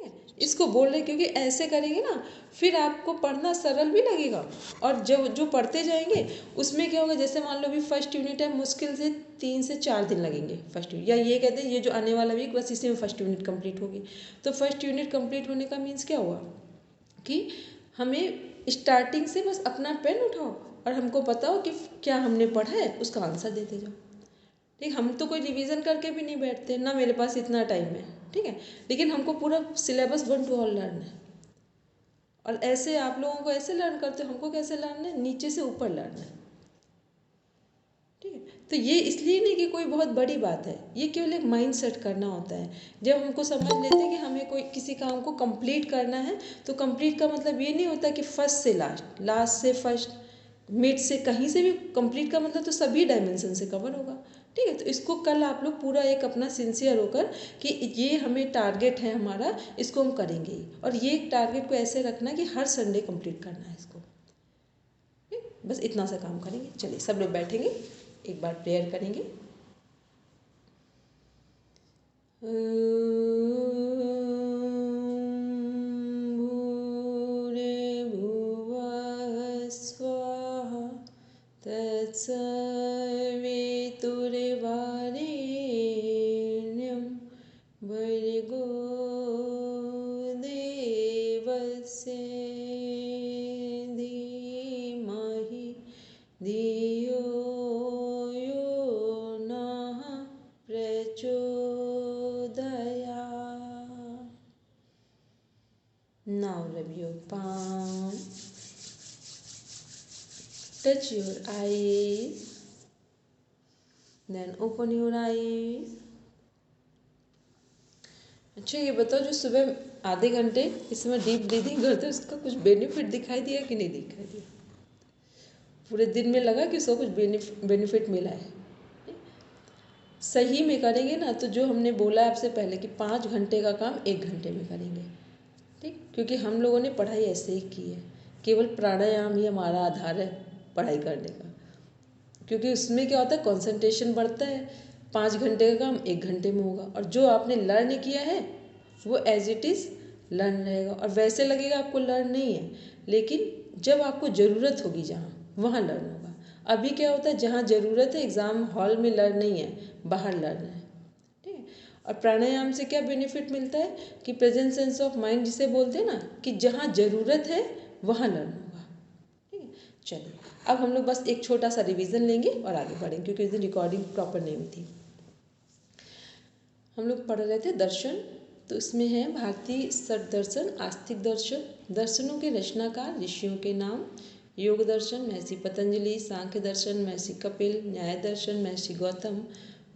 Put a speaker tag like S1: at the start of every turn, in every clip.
S1: ठीक है, इसको बोल रहे क्योंकि ऐसे करेंगे ना फिर आपको पढ़ना सरल भी लगेगा। और जब जो पढ़ते जाएंगे उसमें क्या होगा, जैसे मान लो अभी फर्स्ट यूनिट है, मुश्किल से 3 से 4 दिन लगेंगे फर्स्ट यूनिट, या ये कहते हैं ये जो आने वाला वीक बस इसी में फर्स्ट यूनिट कंप्लीट होगी। तो फर्स्ट यूनिट कंप्लीट होने का मीन्स क्या हुआ कि हमें स्टार्टिंग से बस अपना पेन उठाओ और हमको बताओ कि क्या हमने पढ़ा है, उसका आंसर देते जाओ। ठीक, हम तो कोई रिवीजन करके भी नहीं बैठते ना, मेरे पास इतना टाइम है, ठीक है, लेकिन हमको पूरा सिलेबस 1 to ऑल लर्न है। और ऐसे आप लोगों को ऐसे लर्न करते हो, हमको कैसे लर्न है, नीचे से ऊपर लर्न है। ठीक है, तो ये इसलिए नहीं कि कोई बहुत बड़ी बात है, ये केवल एक माइंड सेट करना होता है। जब हमको समझ लेते हैं कि हमें कोई किसी काम को कंप्लीट करना है, तो कंप्लीट का मतलब ये नहीं होता कि फर्स्ट से लास्ट, लास्ट से फर्स्ट, मिड से, कहीं से भी कंप्लीट का मतलब तो सभी डायमेंशन से कवर होगा। ठीक है, तो इसको कल आप लोग पूरा एक अपना सिंसियर होकर कि ये हमें टारगेट है हमारा, इसको हम करेंगे ही। और ये टारगेट को ऐसे रखना कि हर संडे कंप्लीट करना है इसको। बस इतना सा काम करेंगे। चलिए सब लोग बैठेंगे, एक बार प्रेयर करेंगे। भूर्भुवः स्वः तत्सवितुर्वरेण्यं भर्गो देवस्य धीमहि धियो यो नः प्रचोदयात्। Now rub your palm, touch your eyes, then open your eyes. अच्छा ये बताओ, जो सुबह आधे घंटे इस समय डीप ब्रीदिंग करते हो उसका कुछ बेनिफिट दिखाई दिया कि नहीं दिखाई दिया? पूरे दिन में लगा कि उसको कुछ बेनिफिट मिला है? सही में करेंगे ना तो जो हमने बोला आपसे पहले कि 5 घंटे का काम 1 घंटे में करेंगे। ठीक, क्योंकि हम लोगों ने पढ़ाई ऐसे ही की है, केवल प्राणायाम ही हमारा आधार है पढ़ाई करने का। क्योंकि उसमें क्या होता है, कंसंट्रेशन बढ़ता है। 5 घंटे का काम 1 घंटे में होगा, और जो आपने लर्न किया है वो एज इट इज़ लर्न रहेगा। और वैसे लगेगा आपको लर्न नहीं है, लेकिन जब आपको ज़रूरत होगी जहाँ, वहाँ लर्न होगा। अभी क्या होता है, जहाँ ज़रूरत है एग्ज़ाम हॉल में लर्न नहीं है, बाहर लर्न है। ठीक है, और प्राणायाम से क्या बेनिफिट मिलता है कि प्रेजेंट सेंस ऑफ माइंड जिसे बोलते हैं ना, कि जहाँ ज़रूरत है वहाँ लर्न होगा। ठीक है, चलिए अब हम लोग बस एक छोटा सा रिवीजन लेंगे और आगे बढ़ेंगे, क्योंकि इस दिन रिकॉर्डिंग प्रॉपर नहीं हुई थी। हम लोग पढ़ रहे थे दर्शन, तो इसमें है भारतीय षट दर्शन, आस्तिक दर्शन, दर्शनों के रचनाकार ऋषियों के नाम, योग दर्शन महर्षि पतंजलि, सांख्य दर्शन महर्षि कपिल, न्याय दर्शन महर्षि गौतम,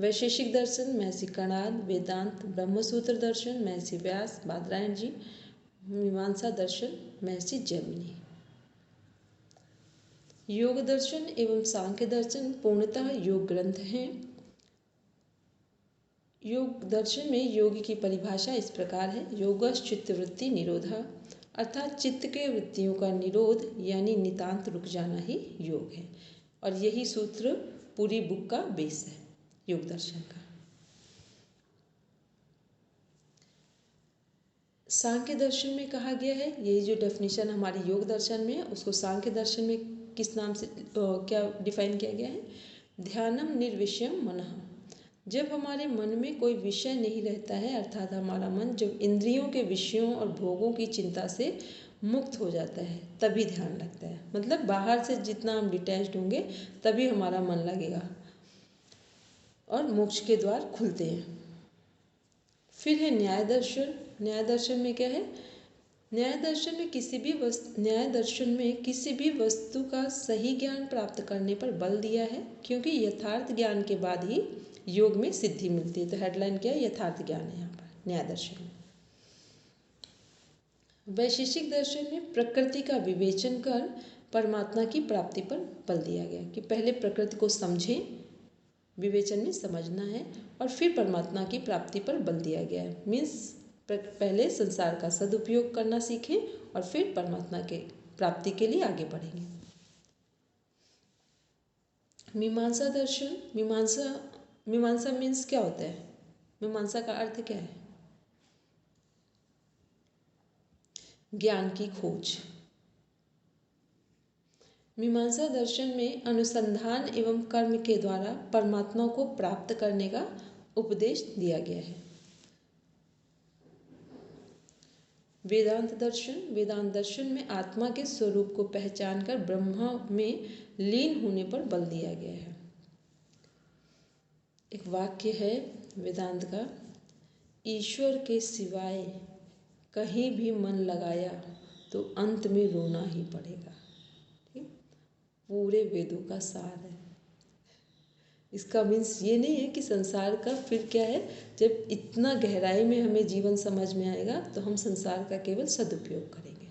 S1: वैशेषिक दर्शन महर्षि कणाद, वेदांत ब्रह्मसूत्र दर्शन महर्षि व्यास बादरायण जी, मीमांसा दर्शन महर्षि जैमिनी। योग दर्शन एवं सांख्य दर्शन पूर्णतः योग ग्रंथ हैं। योग दर्शन में योग की परिभाषा इस प्रकार है, योगश चित्तवृत्ति निरोधः, अर्थात चित्त के वृत्तियों का निरोध यानी नितांत रुक जाना ही योग है। और यही सूत्र पूरी बुक का बेस है योग दर्शन का। सांख्य दर्शन में कहा गया है, यही जो डेफिनेशन हमारी योग दर्शन में है उसको सांख्य दर्शन में किस नाम से क्या डिफाइन किया गया है, ध्यानम निर्विषयम मनः। जब हमारे मन में कोई विषय नहीं रहता है, अर्थात हमारा मन जब इंद्रियों के विषयों और भोगों की चिंता से मुक्त हो जाता है तभी ध्यान लगता है। मतलब बाहर से जितना हम डिटैच्ड होंगे तभी हमारा मन लगेगा और मोक्ष के द्वार खुलते हैं। फिर है न्याय दर्शन। न्याय दर्शन में क्या है, न्याय दर्शन में किसी भी वस्तु का सही ज्ञान प्राप्त करने पर बल दिया है, क्योंकि यथार्थ ज्ञान के बाद ही योग में सिद्धि मिलती है। तो हेडलाइन क्या है, यथार्थ ज्ञान है यहाँ पर न्याय दर्शन में। वैशेषिक दर्शन में प्रकृति का विवेचन कर परमात्मा की प्राप्ति पर बल दिया गया कि पहले प्रकृति को समझें, विवेचन में समझना है, और फिर परमात्मा की प्राप्ति पर बल दिया गया है। मीन्स पहले संसार का सदुपयोग करना सीखें और फिर परमात्मा के प्राप्ति के लिए आगे बढ़ेंगे। मीमांसा दर्शन, मीमांसा मीन्स क्या होता है, मीमांसा का अर्थ क्या है? ज्ञान की खोज। मीमांसा दर्शन में अनुसंधान एवं कर्म के द्वारा परमात्मा को प्राप्त करने का उपदेश दिया गया है। वेदांत दर्शन में आत्मा के स्वरूप को पहचानकर ब्रह्मा में लीन होने पर बल दिया गया है। एक वाक्य है वेदांत का, ईश्वर के सिवाय कहीं भी मन लगाया तो अंत में रोना ही पड़ेगा। ठीक, पूरे वेदों का सार है। इसका मीन्स ये नहीं है कि संसार का फिर क्या है, जब इतना गहराई में हमें जीवन समझ में आएगा तो हम संसार का केवल सदुपयोग करेंगे।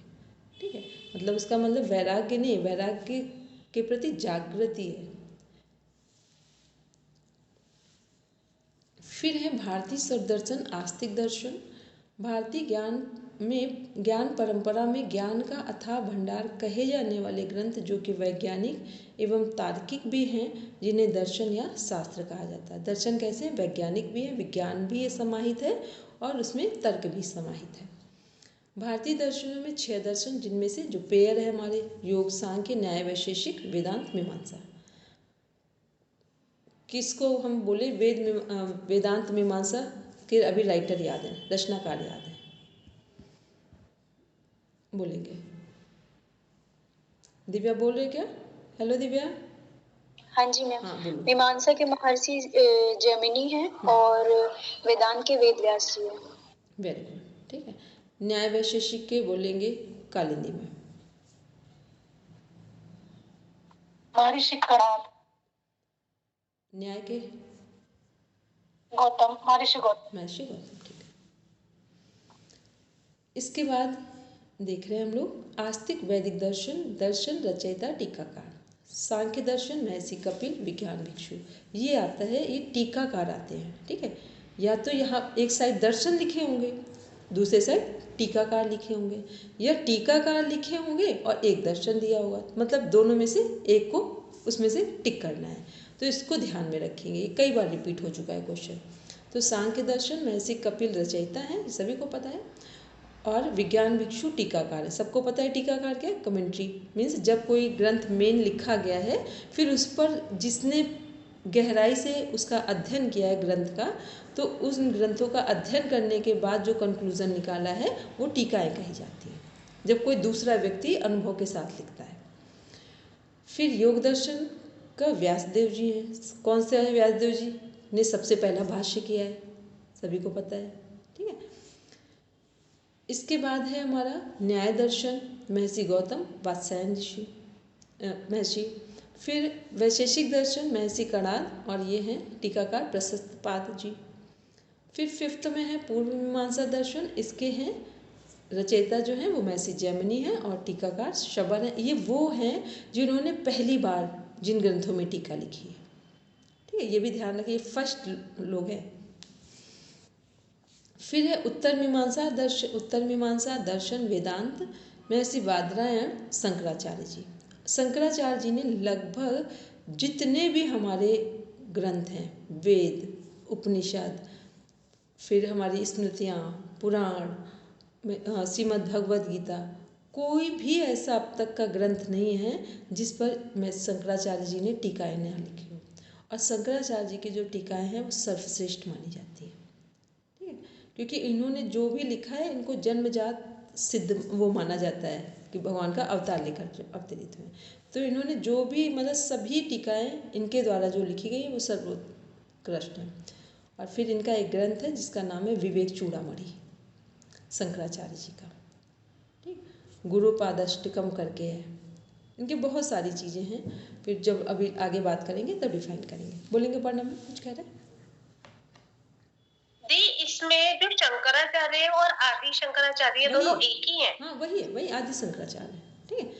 S1: ठीक है, मतलब उसका मतलब वैराग्य नहीं, वैराग्य के प्रति जागृति है। फिर है भारतीय सदर्शन आस्तिक दर्शन। भारतीय ज्ञान परंपरा में ज्ञान का अथाह भंडार कहे जाने वाले ग्रंथ जो कि वैज्ञानिक एवं तार्किक भी हैं, जिन्हें दर्शन या शास्त्र कहा जाता है। दर्शन कैसे हैं? वैज्ञानिक भी है, विज्ञान भी समाहित है और उसमें तर्क भी समाहित है। भारतीय दर्शनों में 6 दर्शन, जिनमें से जो पेयर है हमारे योग, सांख्य, न्याय, वैशेषिक, वेदांत, मीमांसा। किसको हम बोले वेदांत मीमांसा के अभी राइटर याद है, रचनाकार याद है, बोलेंगे? दिव्या बोल रहे क्या? हेलो दिव्या।
S2: हाँ जी मैम।
S1: हाँ बोलो।
S2: मीमांसा के महर्षि जैमिनी हैं और वेदांत के वेद व्यास जी हैं।
S1: वेरी गुड, ठीक है। न्याय वैशेषिक के बोलेंगे कालिंदी में।
S2: महर्षि कणाद।
S1: न्याय के
S2: गौतम, महर्षि गौतम।
S1: ठीक है। इसके बाद देख रहे हैं हम लोग आस्तिक वैदिक दर्शन, दर्शन रचयिता टीकाकार। सांख्य दर्शन महर्षि कपिल, विज्ञान भिक्षु। ये आता है, ये टीकाकार आते हैं। ठीक है, या तो यहाँ एक साइड दर्शन लिखे होंगे, दूसरे साइड टीकाकार लिखे होंगे, या टीकाकार लिखे होंगे और एक दर्शन दिया होगा, मतलब दोनों में से एक को उसमें से टिक करना है। तो इसको ध्यान में रखेंगे, ये कई बार रिपीट हो चुका है क्वेश्चन। तो सांख्य दर्शन महर्षि कपिल रचयिता है, सभी को पता है, और विज्ञान भिक्षु टीकाकार है। सबको पता है टीकाकार क्या है? कमेंट्री। मीन्स जब कोई ग्रंथ मेन लिखा गया है, फिर उस पर जिसने गहराई से उसका अध्ययन किया है ग्रंथ का, तो उस ग्रंथों का अध्ययन करने के बाद जो कंक्लूजन निकाला है वो टीकाएँ कही जाती हैं, जब कोई दूसरा व्यक्ति अनुभव के साथ लिखता है। फिर योग दर्शन का व्यासदेव जी हैं। कौन से है? व्यासदेव जी ने सबसे पहला भाष्य किया है, सभी को पता है। ठीक है, इसके बाद है हमारा न्याय दर्शन, महर्षि गौतम, वात्स्यायन ऋषि महर्षि। फिर वैशेषिक दर्शन महर्षि कणाद, और ये हैं टीकाकार प्रशस्तपाद जी। फिर 5th में है पूर्व मीमांसा दर्शन, इसके हैं रचयिता जो हैं वो महर्षि जैमिनी हैं और टीकाकार शबर हैं। ये वो हैं जिन्होंने पहली बार जिन ग्रंथों में टीका लिखी है। ठीक है, ये भी ध्यान रखिए, फर्स्ट लोग हैं। फिर है उत्तर मीमांसा दर्शन वेदांत, महर्षि बादरायण, शंकराचार्य जी। शंकराचार्य जी ने लगभग जितने भी हमारे ग्रंथ हैं, वेद, उपनिषद, फिर हमारी स्मृतियाँ, पुराण, श्रीमद् भगवद गीता, कोई भी ऐसा अब तक का ग्रंथ नहीं है जिस पर मैं शंकराचार्य जी ने टीकाएँ न लिखी हो। और शंकराचार्य जी की जो टीकाएँ हैं वो सर्वश्रेष्ठ मानी जाती हैं। ठीक है, क्योंकि इन्होंने जो भी लिखा है इनको जन्मजात सिद्ध वो माना जाता है कि भगवान का अवतार लेकर अवतरित हुए। तो इन्होंने जो भी मतलब सभी टीकाएँ इनके द्वारा जो लिखी गई है वो सर्वोत्कृष्ट हैं। और फिर इनका एक ग्रंथ है जिसका नाम है विवेक चूड़ामणि, शंकराचार्य जी का। ठीक, गुरुपादष्टकम करके है। इनकी बहुत सारी चीज़ें हैं, फिर जब अभी आगे बात करेंगे तब डिफाइन करेंगे। बोलेंगे पढ़ना में कुछ कह रहे हैं?
S2: इसमें जो शंकराचार्य और आदि शंकराचार्य दोनों एक ही हैं।
S1: हाँ वही है, वही आदि शंकराचार्य है। ठीक है,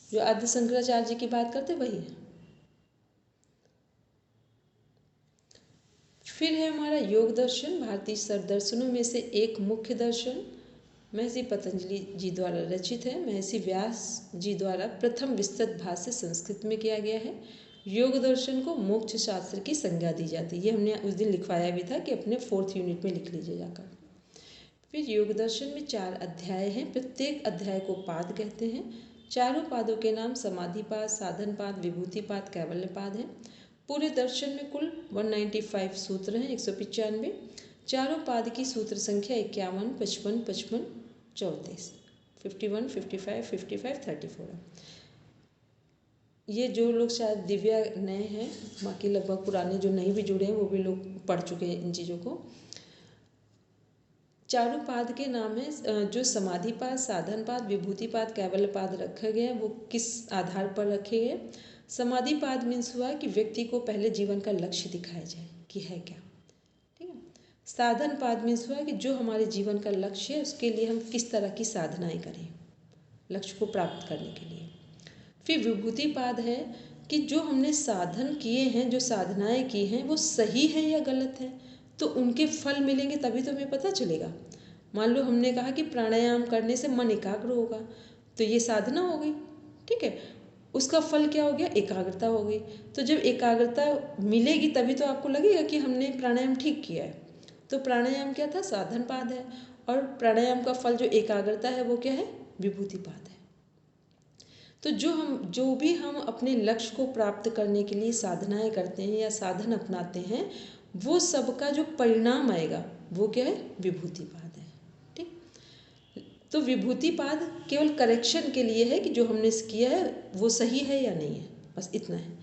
S1: जो आदि शंकराचार्य जी की बात करते वही है। फिर है हमारा योग दर्शन, भारतीय सरदर्शनों में से एक मुख्य दर्शन, महर्षि पतंजलि जी द्वारा रचित है। महर्षि व्यास जी द्वारा प्रथम विस्तृत भाष्य संस्कृत में किया गया है। योग दर्शन को मोक्ष शास्त्र की संज्ञा दी जाती है। ये हमने उस दिन लिखवाया भी था कि अपने 4th यूनिट में लिख लीजिए जाकर। फिर योग दर्शन में 4 अध्याय हैं, प्रत्येक अध्याय को पाद कहते हैं। चारों पादों के नाम समाधिपाद, साधनपाद, विभूतिपाद, कैवल्यपाद हैं। पूरे दर्शन में कुल 195 सूत्र हैं, 195। चारों पाद की सूत्र संख्या 51, 55, 55, 34, 51, 55, 55, 34 है। ये जो लोग शायद दिव्या नए हैं, बाकी लगभग पुराने जो नहीं भी जुड़े हैं वो भी लोग पढ़ चुके हैं इन चीज़ों को। चारों पाद के नाम है जो समाधिपाद, साधनपाद, विभूतिपाद, कैवल्यपाद रखा गया है वो किस आधार पर रखे गए। समाधिपाद मीन्स हुआ कि व्यक्ति को पहले जीवन का लक्ष्य दिखाया जाए कि है क्या, ठीक है। साधनपाद मीन्स हुआ कि जो हमारे जीवन का लक्ष्य है उसके लिए हम किस तरह की साधनाएं करें लक्ष्य को प्राप्त करने के लिए। फिर विभूतिपाद है कि जो हमने साधन किए हैं, जो साधनाएं की हैं वो सही है या गलत है, तो उनके फल मिलेंगे तभी तो हमें पता चलेगा। मान लो हमने कहा कि प्राणायाम करने से मन एकाग्र होगा, तो ये साधना हो गई, ठीक है। उसका फल क्या हो गया, एकाग्रता हो गई। तो जब एकाग्रता मिलेगी तभी तो आपको लगेगा कि हमने प्राणायाम ठीक किया है। तो प्राणायाम क्या था, साधनपाद है। और प्राणायाम का फल जो एकाग्रता है वो क्या है, विभूतिपाद है। तो जो भी हम अपने लक्ष्य को प्राप्त करने के लिए साधनाएं करते हैं या साधन अपनाते हैं, वो सबका जो परिणाम आएगा वो क्या है, विभूतिपाद है, ठीक। तो विभूतिपाद केवल करेक्शन के लिए है कि जो हमने किया है वो सही है या नहीं है, बस इतना है।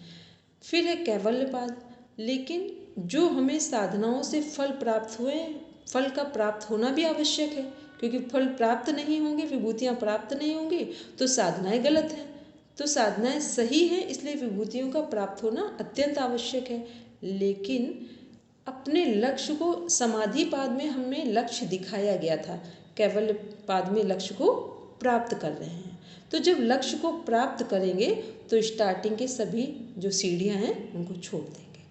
S1: फिर है कैवल्यपाद, लेकिन जो हमें साधनाओं से फल प्राप्त हुए, फल का प्राप्त होना भी आवश्यक है, क्योंकि फल प्राप्त नहीं होंगे, विभूतियाँ प्राप्त नहीं होंगी तो साधनाएं गलत हैं। तो साधनाएं सही हैं, इसलिए विभूतियों का प्राप्त होना अत्यंत आवश्यक है। लेकिन अपने लक्ष्य को समाधिपाद में हमें लक्ष्य दिखाया गया था, कैवल्यपाद में लक्ष्य को प्राप्त कर रहे हैं। तो जब लक्ष्य को प्राप्त करेंगे तो स्टार्टिंग के सभी जो सीढ़ियां हैं उनको छोड़ देंगे,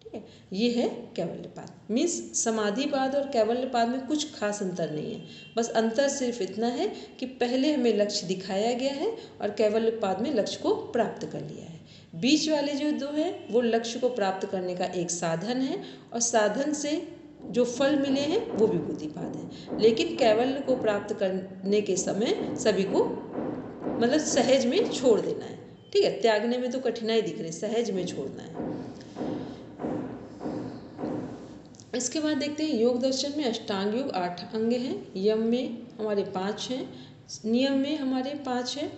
S1: ठीक है। ये है कैवल्यपाद। मीन्स समाधिपाद और कैवल्यपाद में कुछ खास अंतर नहीं है, बस अंतर सिर्फ इतना है कि पहले हमें लक्ष्य दिखाया गया है और कैवल्यपाद में लक्ष्य को प्राप्त कर लिया है। बीच वाले जो दो हैं वो लक्ष्य को प्राप्त करने का एक साधन है और साधन से जो फल मिले हैं वो विभूतिपाद है। लेकिन कैवल्य को प्राप्त करने के समय सभी को मतलब सहज में छोड़ देना है, ठीक है। त्यागने में तो कठिनाई दिख रही, सहज में छोड़ना है। इसके बाद देखते हैं योग दर्शन में अष्टांग योग 8 अंग हैं। यम में हमारे 5 हैं, नियम में हमारे 5 हैं।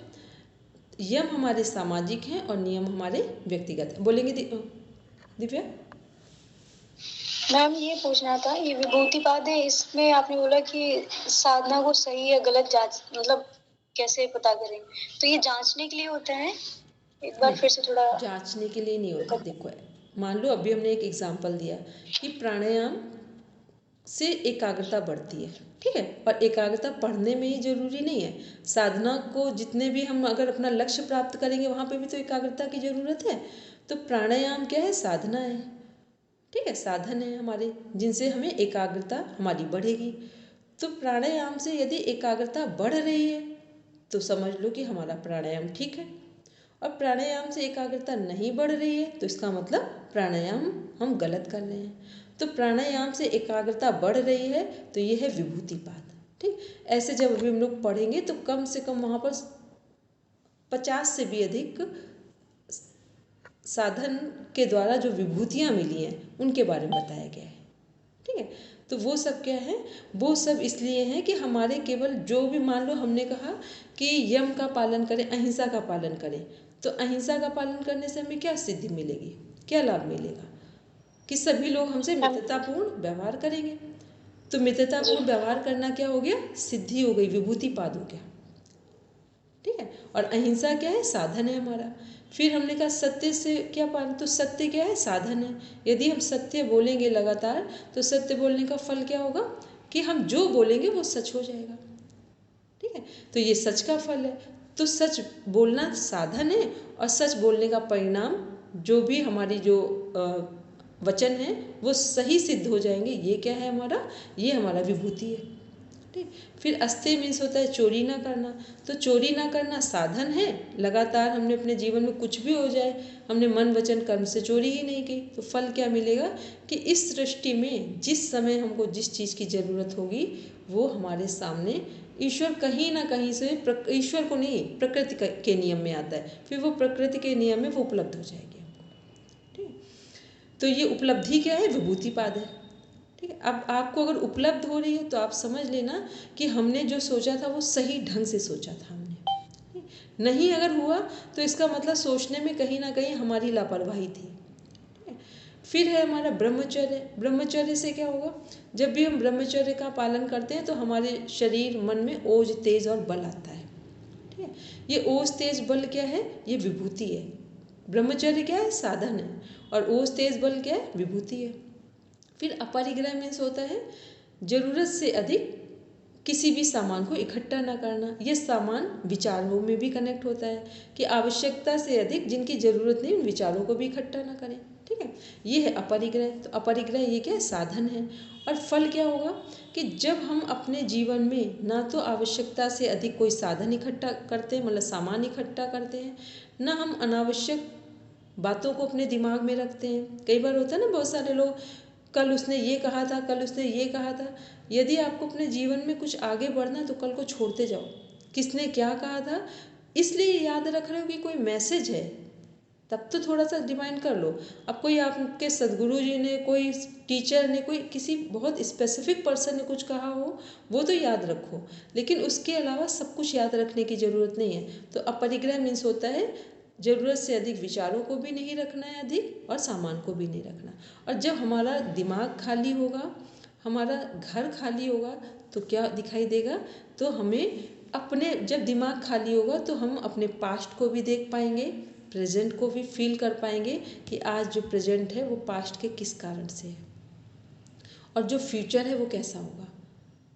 S1: यम हमारे सामाजिक हैं और नियम हमारे व्यक्तिगत हैं। बोलेंगे दिव्या?
S2: मैम ये पूछना था, ये विभूतिपाद है, इसमें आपने बोला कि साधना को सही या गलत जांच मतलब कैसे पता करें, तो ये जांचने के लिए होता है? एक बार फिर से थोड़ा।
S1: जांचने के लिए नहीं होता। देखो मान लो अभी हमने एक एग्जांपल दिया कि प्राणायाम से एकाग्रता बढ़ती है, ठीक है। और एकाग्रता पढ़ने में ही जरूरी नहीं है, साधना को जितने भी हम अगर अपना लक्ष्य प्राप्त करेंगे वहाँ पे भी तो एकाग्रता की जरूरत है। तो प्राणायाम क्या है, साधना है, ठीक है, साधन है हमारे जिनसे हमें एकाग्रता हमारी बढ़ेगी। तो प्राणायाम से यदि एकाग्रता बढ़ रही है तो समझ लो कि हमारा प्राणायाम ठीक है। और प्राणायाम से एकाग्रता नहीं बढ़ रही है तो इसका मतलब प्राणायाम हम गलत कर रहे हैं। तो प्राणायाम से एकाग्रता बढ़ रही है तो ये है विभूतिपाद, ठीक। ऐसे जब अभी हम लोग पढ़ेंगे तो कम से कम वहाँ पर 50 से भी अधिक साधन के द्वारा जो विभूतियाँ मिली हैं उनके बारे में बताया गया है, ठीक है। तो वो सब क्या है, वो सब इसलिए हैं कि हमारे केवल जो भी मान लो हमने कहा कि यम का पालन करें, अहिंसा का पालन करें, तो अहिंसा का पालन करने से हमें क्या सिद्धि मिलेगी, क्या लाभ मिलेगा कि सभी लोग हमसे मित्रतापूर्ण व्यवहार करेंगे। तो मित्रतापूर्ण व्यवहार करना क्या हो गया, सिद्धि हो गई, विभूतिपाद हो गया, ठीक है। और अहिंसा क्या है, साधन है हमारा। फिर हमने कहा सत्य से क्या पालन, तो सत्य क्या है, साधन है। यदि हम सत्य बोलेंगे लगातार तो सत्य बोलने का फल क्या होगा कि हम जो बोलेंगे वो सच हो जाएगा, ठीक है। तो ये सच का फल है। तो सच बोलना साधन है और सच बोलने का परिणाम जो भी हमारी जो वचन है वो सही सिद्ध हो जाएंगे। ये क्या है हमारा, ये हमारा विभूति है, ठीक। फिर अस्ते मीन्स होता है चोरी ना करना। तो चोरी ना करना साधन है, लगातार हमने अपने जीवन में कुछ भी हो जाए, हमने मन वचन कर्म से चोरी ही नहीं की, तो फल क्या मिलेगा कि इस सृष्टि में जिस समय हमको जिस चीज़ की ज़रूरत होगी वो हमारे सामने ईश्वर कहीं ना कहीं से, ईश्वर को नहीं, प्रकृति के नियम में आता है, फिर वो प्रकृति के नियम में वो उपलब्ध हो जाएगी हमको। ठीक। तो ये उपलब्धि क्या है, विभूतिपाद है। ठीक है। अब आपको अगर उपलब्ध हो रही है तो आप समझ लेना कि हमने जो सोचा था वो सही ढंग से सोचा था हमने। नहीं अगर हुआ तो इसका मतलब सोचने में कहीं ना कहीं हमारी लापरवाही थी। फिर है हमारा ब्रह्मचर्य। ब्रह्मचर्य से क्या होगा, जब भी हम ब्रह्मचर्य का पालन करते हैं तो हमारे शरीर मन में ओज तेज और बल आता है। ठीक है। ये ओज तेज बल क्या है, ये विभूति है। ब्रह्मचर्य क्या है, साधन है, और ओज तेज बल क्या है, विभूति है। फिर अपरिग्रह मीन्स होता है जरूरत से अधिक किसी भी सामान को इकट्ठा ना करना। यह सामान विचारों में भी कनेक्ट होता है कि आवश्यकता से अधिक जिनकी ज़रूरत नहीं उन विचारों को भी इकट्ठा ना करें। ठीक है। ये है अपरिग्रह। तो अपरिग्रह ये क्या है, साधन है। और फल क्या होगा कि जब हम अपने जीवन में ना तो आवश्यकता से अधिक कोई साधन इकट्ठा करते हैं, मतलब सामान इकट्ठा करते हैं, ना हम अनावश्यक बातों को अपने दिमाग में रखते हैं। कई बार होता है ना, बहुत सारे लोग कल उसने ये कहा था, कल उसने ये कहा था। यदि आपको अपने जीवन में कुछ आगे बढ़ना है तो कल को छोड़ते जाओ, किसने क्या कहा था इसलिए याद रख रहे हो कि कोई मैसेज है, तब तो थोड़ा सा डिमाइंड कर लो। अब कोई आपके सदगुरु जी ने, कोई टीचर ने, कोई किसी बहुत स्पेसिफिक पर्सन ने कुछ कहा हो वो तो याद रखो, लेकिन उसके अलावा सब कुछ याद रखने की ज़रूरत नहीं है। तो अपरिग्रह मीन्स होता है ज़रूरत से अधिक विचारों को भी नहीं रखना है अधिक, और सामान को भी नहीं रखना। और जब हमारा दिमाग खाली होगा, हमारा घर खाली होगा, तो क्या दिखाई देगा, तो हमें अपने, जब दिमाग खाली होगा तो हम अपने पास्ट को भी देख पाएंगे, प्रेजेंट को भी फील कर पाएंगे कि आज जो प्रेजेंट है वो पास्ट के किस कारण से है, और जो फ्यूचर है वो कैसा होगा।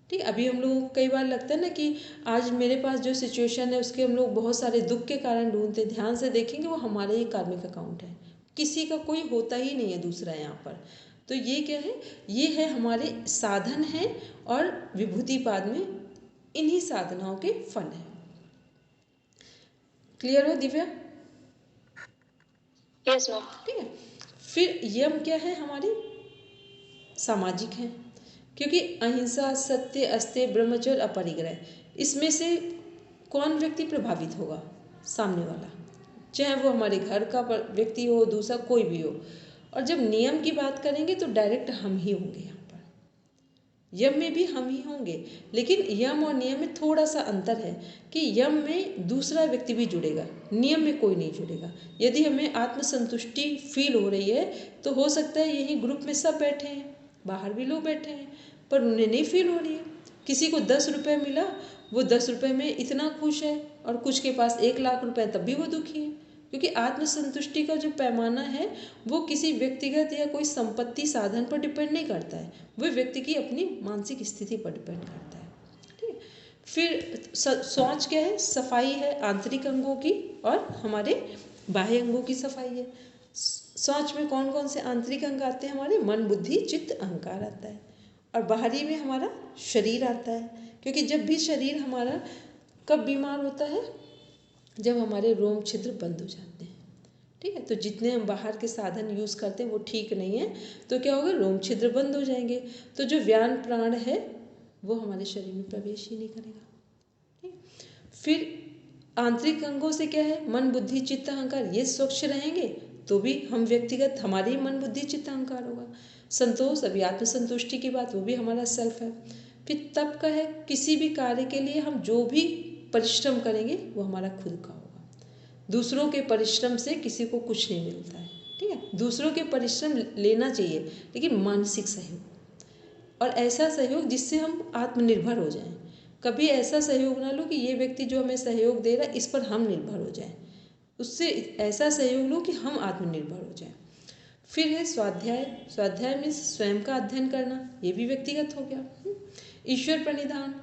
S1: ठीक। अभी हम लोगों को कई बार लगता है ना कि आज मेरे पास जो सिचुएशन है उसके हम लोग बहुत सारे दुख के कारण ढूंढते, ध्यान से देखेंगे वो हमारे ही कार्मिक अकाउंट है, किसी का कोई होता ही नहीं है दूसरा यहाँ पर। तो ये क्या है, ये है हमारे साधन है, और विभूतिपाद में इन्हीं साधनाओं के फल है। क्लियर हो दिव्या?
S2: Yes ma'am.
S1: ठीक है। फिर यम क्या है, हमारी सामाजिक है, क्योंकि अहिंसा, सत्य, अस्तेय, ब्रह्मचर्य, अपरिग्रह, इसमें से कौन व्यक्ति प्रभावित होगा, सामने वाला, चाहे वो हमारे घर का व्यक्ति हो, दूसरा कोई भी हो। और जब नियम की बात करेंगे तो डायरेक्ट हम ही होंगे यहाँ पर, यम में भी हम ही होंगे, लेकिन यम और नियम में थोड़ा सा अंतर है कि यम में दूसरा व्यक्ति भी जुड़ेगा, नियम में कोई नहीं जुड़ेगा। यदि हमें आत्मसंतुष्टि फील हो रही है तो हो सकता है यही ग्रुप में सब बैठे हैं, बाहर भी लोग बैठे हैं, पर उन्हें नहीं फील हो रही है। किसी को 10 रुपये मिला, वो 10 रुपये में इतना खुश है, और कुछ के पास 1 लाख रुपये तब भी वो दुखी है, क्योंकि आत्मसंतुष्टि का जो पैमाना है वो किसी व्यक्तिगत या कोई संपत्ति साधन पर डिपेंड नहीं करता है, वो व्यक्ति की अपनी मानसिक स्थिति पर डिपेंड करता है। ठीक है। फिर शौच क्या है, सफाई है आंतरिक अंगों की और हमारे बाह्य अंगों की सफाई है। शौच में कौन कौन से आंतरिक अंग आते हैं, हमारे मन, बुद्धि, चित्त, अहंकार आता है, और बाहरी में हमारा शरीर आता है। क्योंकि जब भी शरीर हमारा कब बीमार होता है, जब हमारे रोम छिद्र बंद हो जाते हैं। ठीक है। तो जितने हम बाहर के साधन यूज़ करते हैं वो ठीक नहीं है, तो क्या होगा, रोम छिद्र बंद हो जाएंगे, तो जो व्यान प्राण है वो हमारे शरीर में प्रवेश ही नहीं करेगा। ठीक। फिर आंतरिक अंगों से क्या है, मन, बुद्धि, चित्त, अहंकार, ये स्वच्छ रहेंगे तो भी हम व्यक्तिगत, हमारे ही मन, बुद्धि, चित्त, अहंकार होगा। संतोष, अभी आत्मसंतुष्टि की बात, वो भी हमारा सेल्फ है। फिर तप का है, किसी भी कार्य के लिए हम जो भी परिश्रम करेंगे वो हमारा खुद का होगा, दूसरों के परिश्रम से किसी को कुछ नहीं मिलता है। ठीक है। दूसरों के परिश्रम लेना चाहिए, लेकिन मानसिक सहयोग, और ऐसा सहयोग जिससे हम आत्मनिर्भर हो जाएं। कभी ऐसा सहयोग ना लो कि ये व्यक्ति जो हमें सहयोग दे रहा है इस पर हम निर्भर हो जाएं, उससे ऐसा सहयोग लो कि हम आत्मनिर्भर हो जाएं। फिर है स्वाध्याय। स्वाध्याय में स्वयं का अध्ययन करना, ये भी व्यक्तिगत हो गया। ईश्वर प्रणिधान,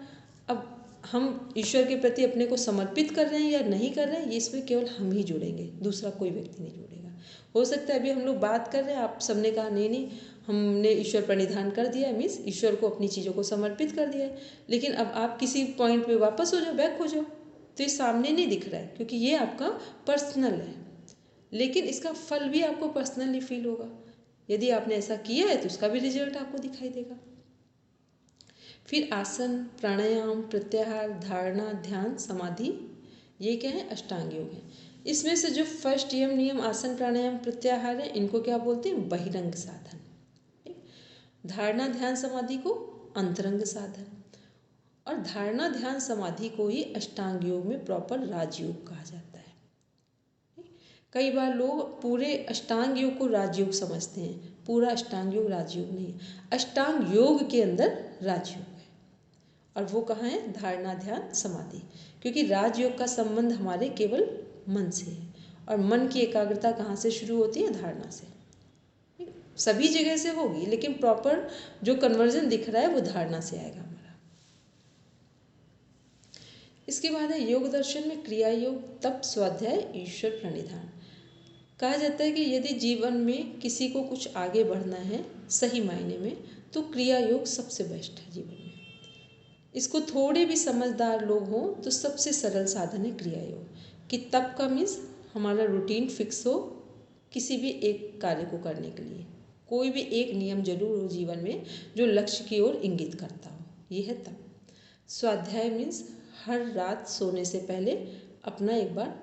S1: अब हम ईश्वर के प्रति अपने को समर्पित कर रहे हैं या नहीं कर रहे हैं, ये इसमें केवल हम ही जुड़ेंगे, दूसरा कोई व्यक्ति नहीं जुड़ेगा। हो सकता है अभी हम लोग बात कर रहे हैं, आप सबने कहा नहीं नहीं हमने ईश्वर प्रणिधान कर दिया है, मीन्स ईश्वर को अपनी चीज़ों को समर्पित कर दिया है। लेकिन अब आप किसी पॉइंट पे वापस हो जाओ, बैक हो जाओ, तो ये सामने नहीं दिख रहा है क्योंकि ये आपका पर्सनल है, लेकिन इसका फल भी आपको पर्सनली फील होगा। यदि आपने ऐसा किया है तो उसका भी रिजल्ट आपको दिखाई देगा। फिर आसन, प्राणायाम, प्रत्याहार, धारणा, ध्यान, समाधि, ये क्या है? अष्टांग योग है। इसमें से जो फर्स्ट यम नियम आसन प्राणायाम प्रत्याहार है, इनको क्या बोलते हैं? बहिरंग साधन। धारणा ध्यान समाधि को अंतरंग साधन, और धारणा ध्यान समाधि को ही अष्टांग योग में प्रॉपर राजयोग कहा जाता है। कई बार लोग पूरे अष्टांग योग को राजयोग समझते हैं, पूरा अष्टांग योग राजयोग नहीं है। अष्टांग योग के अंदर राजयोग है, और वो कहाँ है? धारणा ध्यान समाधि, क्योंकि राजयोग का संबंध हमारे केवल मन से है, और मन की एकाग्रता कहाँ से शुरू होती है? धारणा से। सभी जगह से होगी, लेकिन प्रॉपर जो कन्वर्जन दिख रहा है वो धारणा से आएगा हमारा। इसके बाद है योग दर्शन में क्रिया योग, तप, स्वाध्याय, ईश्वर प्रणिधान। कहा जाता है कि यदि जीवन में किसी को कुछ आगे बढ़ना है सही मायने में, तो क्रिया योग सबसे बेस्ट है जीवन में। इसको थोड़े भी समझदार लोग हों तो सबसे सरल साधन है क्रिया योग, कि तप का मीन्स हमारा रूटीन फिक्स हो किसी भी एक कार्य को करने के लिए, कोई भी एक नियम जरूर हो जीवन में जो लक्ष्य की ओर इंगित करता हो, ये है तप। स्वाध्याय मीन्स हर रात सोने से पहले अपना एक बार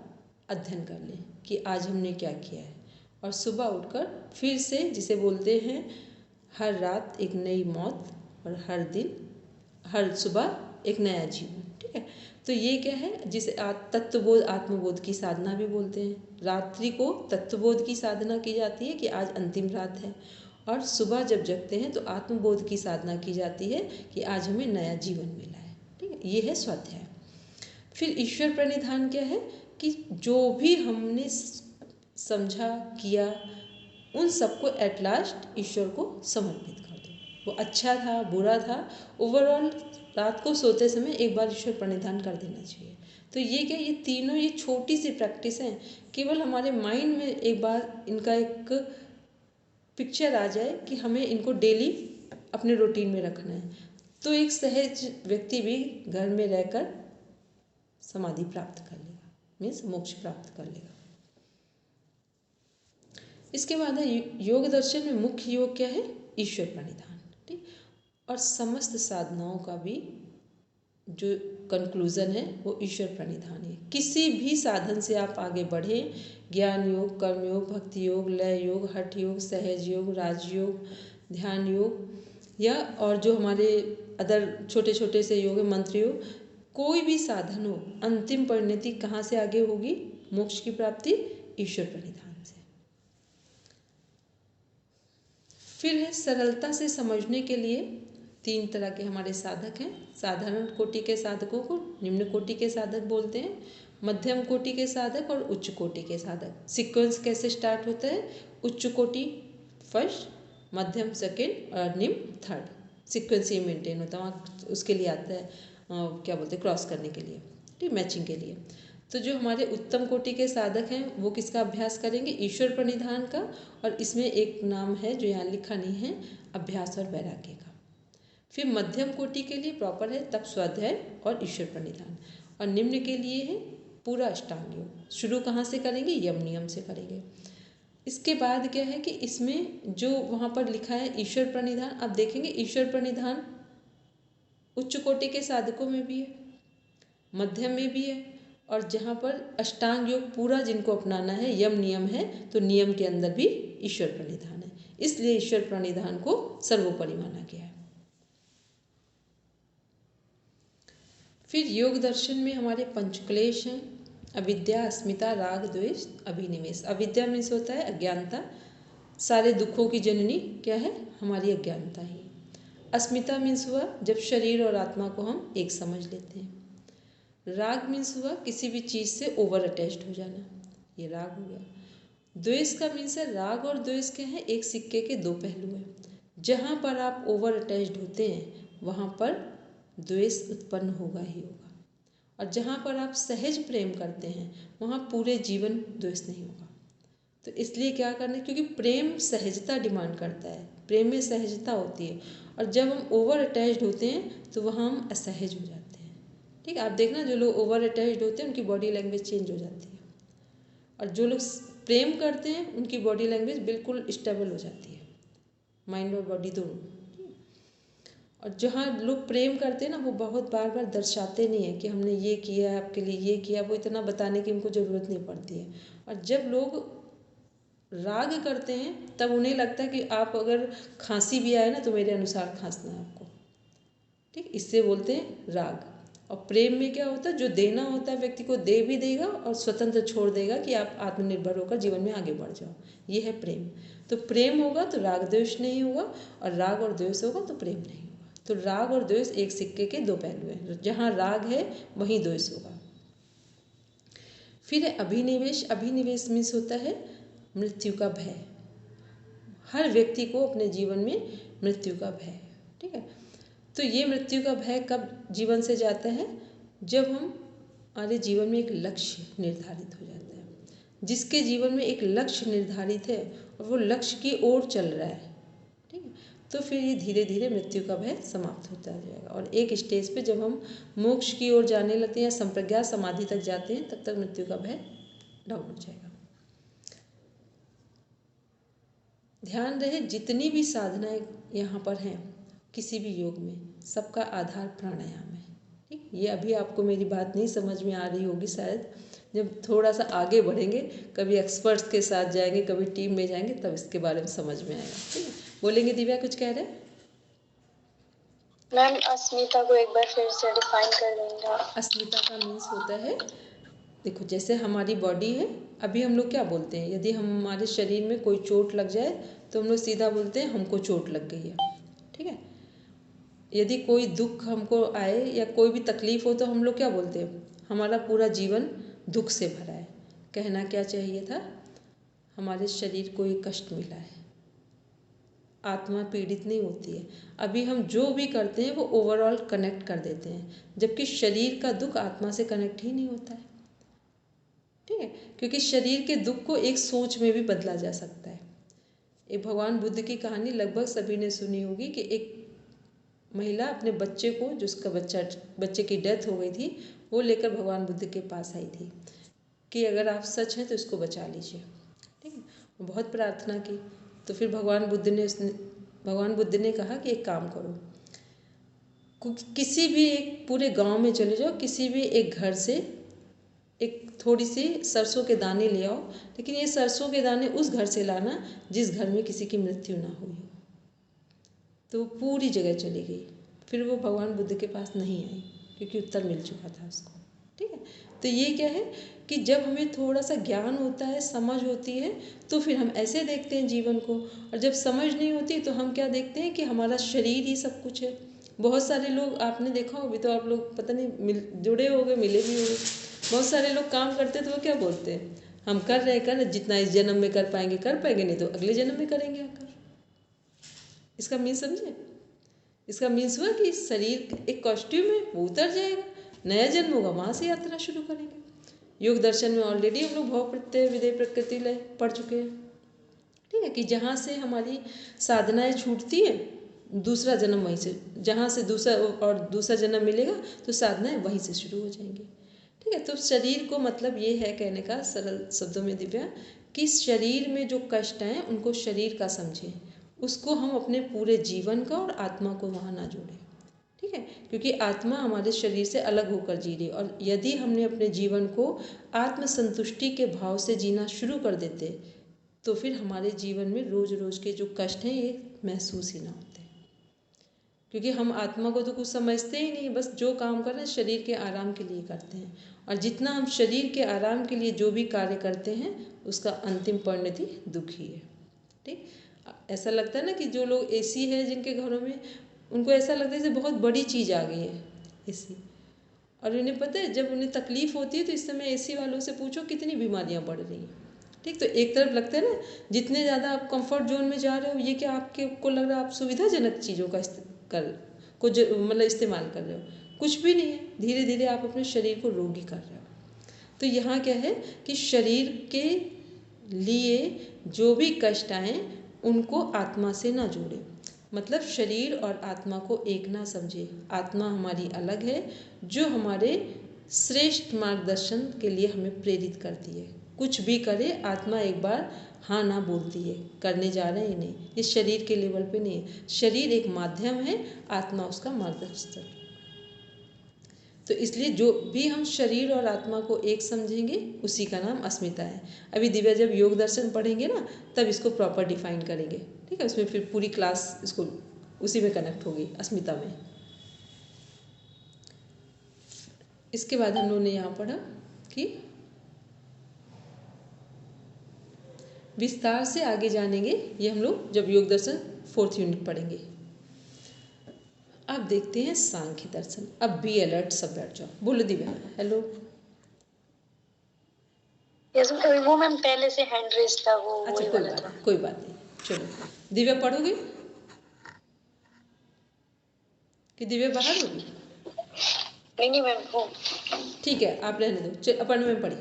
S1: अध्ययन कर लें कि आज हमने क्या किया है, और सुबह उठकर फिर से, जिसे बोलते हैं हर रात एक नई मौत और हर दिन हर सुबह एक नया जीवन। ठीक है, तो ये क्या है? जिसे तत्वबोध आत्मबोध की साधना भी बोलते हैं। रात्रि को तत्वबोध की साधना की जाती है कि आज अंतिम रात है, और सुबह जब जगते हैं तो आत्मबोध की साधना की जाती है कि आज हमें नया जीवन मिला है। ठीक है, ये है स्वाध्याय। फिर ईश्वर प्रणिधान क्या है? कि जो भी हमने समझा किया उन सबको एट लास्ट ईश्वर को समर्पित कर दो। वो अच्छा था, बुरा था, ओवरऑल रात को सोते समय एक बार ईश्वर प्रणिधान कर देना चाहिए। तो ये क्या? ये तीनों ये छोटी सी प्रैक्टिस हैं, केवल हमारे माइंड में एक बार इनका एक पिक्चर आ जाए कि हमें इनको डेली अपने रूटीन में रखना है, तो एक सहज व्यक्ति भी घर में रहकर समाधि प्राप्त कर लेगा, मीन्स मोक्ष प्राप्त कर लेगा। इसके बाद है योग दर्शन में मुख्य योग क्या है? ईश्वर प्रणिधान। ठीक, और समस्त साधनाओं का भी जो कंक्लूजन है वो ईश्वर प्रणिधान है। किसी भी साधन से आप आगे बढ़े, ज्ञान योग, कर्म योग, भक्ति योग, लय योग, हठ योग, सहज योग, राजयोग, ध्यान योग, या और जो हमारे अदर छोटे छोटे से योग है, मंत्र योग, कोई भी साधन हो, अंतिम परिणति कहाँ से आगे होगी? मोक्ष की प्राप्ति ईश्वर प्रणिधान से। फिर है सरलता से समझने के लिए तीन तरह के हमारे साधक हैं। साधारण कोटि के साधकों को निम्न कोटि के साधक बोलते हैं, मध्यम कोटि के साधक और उच्च कोटि के साधक। सीक्वेंस कैसे स्टार्ट होता है? उच्च कोटि फर्स्ट, मध्यम सेकेंड और निम्न थर्ड। सीक्वेंस ये मेंटेन होता है, वहाँ उसके लिए आता है क्या बोलते हैं, क्रॉस करने के लिए, ठीक, मैचिंग के लिए। तो जो हमारे उत्तम कोटि के साधक हैं वो किसका अभ्यास करेंगे? ईश्वर प्रणिधान का, और इसमें एक नाम है जो यहाँ लिखा नहीं है, अभ्यास और वैराग्य का। फिर मध्यम कोटि के लिए प्रॉपर है तप, स्वाध्याय और ईश्वर प्रणिधान, और निम्न के लिए है पूरा अष्टांग योग। शुरू कहाँ से करेंगे? यम नियम से करेंगे। इसके बाद क्या है कि इसमें जो वहाँ पर लिखा है ईश्वर प्रणिधान, आप देखेंगे ईश्वर प्रणिधान उच्च कोटि के साधकों में भी है, मध्यम में भी है, और जहाँ पर अष्टांग योग पूरा जिनको अपनाना है, यम नियम है, तो नियम के अंदर भी ईश्वर प्रणिधान है। इसलिए ईश्वर प्रणिधान को सर्वोपरि माना गया है। फिर योग दर्शन में हमारे पंचक्लेश हैं, अविद्या, अस्मिता, राग, द्वेष, अभिनिवेश। अविद्या मीन्स होता है अज्ञानता, सारे दुखों की जननी क्या है? हमारी अज्ञानता ही। अस्मिता मीन्स हुआ जब शरीर और आत्मा को हम एक समझ लेते हैं। राग मीन्स हुआ किसी भी चीज़ से ओवर अटैच्ड हो जाना, ये राग हो गया। द्वेष का मीन्स है, राग और द्वेष क्या है? एक सिक्के के दो पहलू हैं। जहाँ पर आप ओवर अटैच्ड होते हैं वहाँ पर द्वेष उत्पन्न होगा ही होगा, और जहाँ पर आप सहज प्रेम करते हैं वहाँ पूरे जीवन द्वेष नहीं होगा। तो इसलिए क्या करना है? क्योंकि प्रेम सहजता डिमांड करता है, प्रेम में सहजता होती है, और जब हम ओवर अटैच्ड होते हैं तो वहाँ हम असहज हो जाते हैं। ठीक है, आप देखना जो लोग ओवर अटैच्ड होते हैं उनकी बॉडी लैंग्वेज चेंज हो जाती है, और जो लोग प्रेम करते हैं उनकी बॉडी लैंग्वेज बिल्कुल स्टेबल हो जाती है, माइंड और बॉडी दोनों। और जहाँ लोग प्रेम करते हैं ना, वो बहुत बार बार दर्शाते नहीं है कि हमने ये किया आपके लिए, ये किया, वो इतना बताने की उनको ज़रूरत नहीं पड़ती है। और जब लोग राग करते हैं तब उन्हें लगता है कि आप अगर खांसी भी आए ना तो मेरे अनुसार खांसना है आपको। ठीक, इससे बोलते हैं राग। और प्रेम में क्या होता है, जो देना होता है व्यक्ति को दे भी देगा और स्वतंत्र छोड़ देगा कि आप आत्मनिर्भर होकर जीवन में आगे बढ़ जाओ, ये है प्रेम। तो प्रेम होगा तो राग द्वेष नहीं होगा, और राग और द्वेष होगा तो प्रेम नहीं होगा। तो राग और द्वेष एक सिक्के के दो पहलू हैं, जहाँ राग है वहीं द्वेष होगा। फिर अभिनिवेश। अभिनिवेश मीन्स होता है मृत्यु का भय। हर व्यक्ति को अपने जीवन में मृत्यु का भय। ठीक है, तो ये मृत्यु का भय कब जीवन से जाता है, जब हमारे जीवन में एक लक्ष्य निर्धारित हो जाता है। जिसके जीवन में एक लक्ष्य निर्धारित है और वो लक्ष्य की ओर चल रहा है, ठीक है, तो फिर ये धीरे धीरे मृत्यु का भय समाप्त होता जाएगा। और एक स्टेज पे जब हम मोक्ष की ओर जाने लगते हैं या संप्रज्ञात समाधि तक जाते हैं, तब तक मृत्यु का भय डाउन हो जाएगा। ध्यान रहे, जितनी भी साधनाएं यहाँ पर हैं किसी भी योग में, सबका आधार प्राणायाम है। ठीक, ये अभी आपको मेरी बात नहीं समझ में आ रही होगी शायद, जब थोड़ा सा आगे बढ़ेंगे, कभी एक्सपर्ट्स के साथ जाएंगे, कभी टीम में जाएंगे, तब इसके बारे में समझ में आएगा। ठीक है, बोलेंगे दिव्या, कुछ कह रहे हैं?
S2: मैम अस्मिता को एक बार फिर से डिफाइन कर देंगे।
S1: अस्मिता का मीन्स होता है, देखो जैसे हमारी बॉडी है, अभी हम लोग क्या बोलते हैं, यदि हमारे शरीर में कोई चोट लग जाए तो हम लोग सीधा बोलते हैं हमको चोट लग गई है। ठीक है, यदि कोई दुख हमको आए या कोई भी तकलीफ हो तो हम लोग क्या बोलते हैं, हमारा पूरा जीवन दुख से भरा है। कहना क्या चाहिए था, हमारे शरीर को एक कष्ट मिला है, आत्मा पीड़ित नहीं होती है। अभी हम जो भी करते हैं वो ओवरऑल कनेक्ट कर देते हैं, जबकि शरीर का दुख आत्मा से कनेक्ट ही नहीं होता है। ठीक है, क्योंकि शरीर के दुख को एक सोच में भी बदला जा सकता है। एक भगवान बुद्ध की कहानी लगभग सभी ने सुनी होगी कि एक महिला अपने बच्चे को, जिसका बच्चे की डेथ हो गई थी, वो लेकर भगवान बुद्ध के पास आई थी कि अगर आप सच हैं तो इसको बचा लीजिए। ठीक है, बहुत प्रार्थना की, तो फिर भगवान बुद्ध ने कहा कि एक काम करो, किसी भी एक पूरे गांव में चले जाओ, किसी भी एक घर से एक थोड़ी सी सरसों के दाने ले आओ, लेकिन ये सरसों के दाने उस घर से लाना जिस घर में किसी की मृत्यु ना हुई हो। तो पूरी जगह चली गई, फिर वो भगवान बुद्ध के पास नहीं आई क्योंकि उत्तर मिल चुका था उसको। ठीक है, तो ये क्या है कि जब हमें थोड़ा सा ज्ञान होता है, समझ होती है, तो फिर हम ऐसे देखते हैं जीवन को, और जब समझ नहीं होती तो हम क्या देखते हैं कि हमारा शरीर ही सब कुछ है। बहुत सारे लोग आपने देखा हो, अभी तो आप लोग पता नहीं जुड़े हो गए, मिले भी हो गए, बहुत सारे लोग काम करते हैं तो वो क्या बोलते हैं, हम कर रहे जितना इस जन्म में कर पाएंगे, नहीं तो अगले जन्म में करेंगे आकर। इसका मीन समझे, इसका मीन्स हुआ कि शरीर एक कॉस्ट्यूम है, वो उतर जाएगा, नया जन्म होगा, वहाँ से यात्रा शुरू करेंगे। योग दर्शन में ऑलरेडी हम लोग भाव प्रत्यय विधेय प्रकृति लय पढ़ चुके हैं। ठीक है, कि जहाँ से हमारी साधनाएं छूटती हैं, दूसरा जन्म वहीं से, जहाँ से दूसरा जन्म मिलेगा तो साधनाएं वहीं से शुरू हो जाएंगी। ठीक है, तो शरीर को मतलब ये है कहने का सरल शब्दों में दिव्या, कि शरीर में जो कष्ट हैं उनको शरीर का समझें, उसको हम अपने पूरे जीवन का और आत्मा को वहाँ ना जोड़ें। ठीक है, क्योंकि आत्मा हमारे शरीर से अलग होकर जी रही, और यदि हमने अपने जीवन को आत्मसंतुष्टि के भाव से जीना शुरू कर देते तो फिर हमारे जीवन में रोज रोज के जो कष्ट हैं ये महसूस ही ना होते, क्योंकि हम आत्मा को तो कुछ समझते ही नहीं, बस जो काम कर रहे हैं शरीर के आराम के लिए करते हैं, और जितना हम शरीर के आराम के लिए जो भी कार्य करते हैं उसका अंतिम परिणति दुख ही है। ठीक, ऐसा लगता है ना कि जो लोग एसी है जिनके घरों में, उनको ऐसा लगता है जैसे बहुत बड़ी चीज़ आ गई है एसी, और उन्हें पता है जब उन्हें तकलीफ़ होती है तो इस समय एसी वालों से पूछो कितनी बीमारियां बढ़ रही हैं। ठीक, तो एक तरफ लगता है ना, जितने ज़्यादा आप कंफर्ट जोन में जा रहे हो, ये क्या आपके को लग रहा है आप सुविधाजनक चीज़ों का मतलब इस्तेमाल कर रहे हो, कुछ भी नहीं है, धीरे धीरे आप अपने शरीर को रोगी कर रहे हो। तो यहाँ क्या है कि शरीर के लिए जो भी कष्ट आए उनको आत्मा से ना जोड़े। मतलब शरीर और आत्मा को एक ना समझे। आत्मा हमारी अलग है, जो हमारे श्रेष्ठ मार्गदर्शन के लिए हमें प्रेरित करती है। कुछ भी करे, आत्मा एक बार हाँ ना बोलती है, करने जा रहे हैं नहीं, इस शरीर के लेवल पे नहीं है। शरीर एक माध्यम है, आत्मा उसका मार्गदर्शक। तो इसलिए जो भी हम शरीर और आत्मा को एक समझेंगे, उसी का नाम अस्मिता है। अभी दिव्या जब योग दर्शन पढ़ेंगे ना, तब इसको प्रॉपर डिफाइन करेंगे, ठीक है। उसमें फिर पूरी क्लास इसको उसी में कनेक्ट होगी, अस्मिता में। इसके बाद हम लोगों ने यहाँ पढ़ा कि विस्तार से आगे जानेंगे, ये हम लोग जब योग दर्शन 4th यूनिट पढ़ेंगे। अब देखते हैं सांख्य दर्शन। अब बी अलर्ट, सब बैठ जाओ, बोलो दिव्या हेलो।
S2: यस वो मैम पहले से हैंड रेस था वो।
S1: अच्छा,
S2: वही वाला था।
S1: कोई बात नहीं, चलो दिव्या पढ़ोगे कि दिव्या बाहर होगी?
S2: नहीं मैम वो
S1: ठीक है, आप रहने दो, चल अपन में पढ़ी।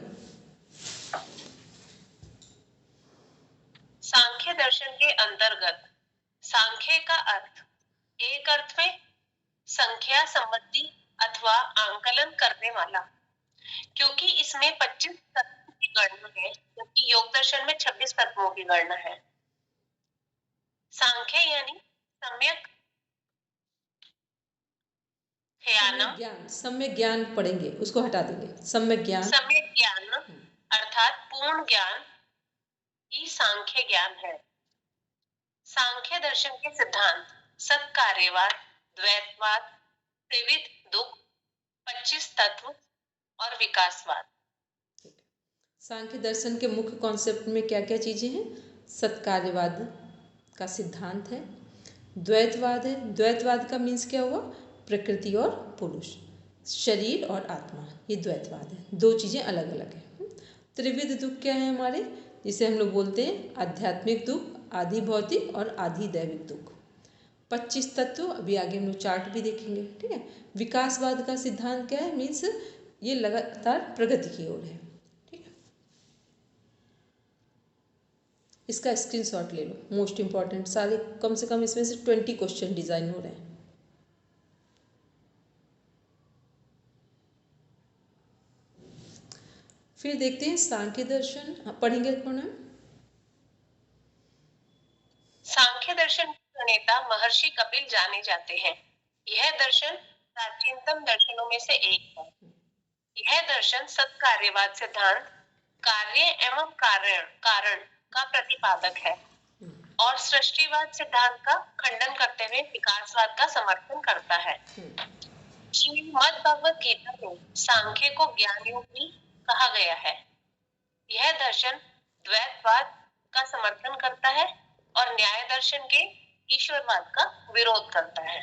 S3: सांख्य दर्शन के अंतर्गत सांख्य का अर्थ एक अर्थ में संख्या संबंधी अथवा आंकलन करने वाला, क्योंकि इसमें 25 तत्वों की गणना है, जबकि योग दर्शन में 26 तत्वों की गणना है। सांख्य यानी सम्यक ज्ञान,
S1: सम्यक ज्ञान पढ़ेंगे, उसको हटा देंगे। सम्यक ज्ञान
S3: अर्थात पूर्ण ज्ञान ही सांख्य ज्ञान है। सांख्य दर्शन के सिद्धांत सत्कार्यवाद, द्वैतवाद, त्रिविध दुख, 25 तत्व और विकासवाद।
S1: सांख्य दर्शन के मुख्य कॉन्सेप्ट में क्या क्या चीजें हैं? सत्कार्यवाद का सिद्धांत है, द्वैतवाद है। द्वैतवाद का मीन्स क्या हुआ? प्रकृति और पुरुष, शरीर और आत्मा, ये द्वैतवाद है। दो चीजें अलग अलग है। त्रिविध दुख क्या है हमारे, जिसे हम लोग बोलते हैं आध्यात्मिक दुख, आधि भौतिक और आधि दैविक दुख। 25 तत्व, अभी आगे हम लोग चार्ट भी देखेंगे, ठीक है। विकासवाद का सिद्धांत क्या है? मीन्स ये लगातार प्रगति की ओर है, ठीक है। इसका स्क्रीनशॉट ले लो, मोस्ट इंपॉर्टेंट। सारे कम से कम इसमें से 20 क्वेश्चन डिजाइन हो रहे हैं। फिर देखते हैं सांख्य दर्शन, पढ़ेंगे कौन?
S3: सांख्य दर्शन के प्रणेता महर्षि कपिल जाने जाते हैं। यह दर्शन प्राचीनतम दर्शनों में से एक है। यह दर्शन सत्कार्यवाद सिद्धांत, कार्य एवं कारण का प्रतिपादक है और सृष्टिवाद सिद्धांत का खंडन करते हुए विकासवाद का समर्थन करता है। श्रीमद् भगवत गीता में सांख्य को ज्ञान योग भी कहा गया है। यह दर्शन द्वैतवाद का समर्थन करता है और न्याय दर्शन के ईश्वरवाद का विरोध करता है।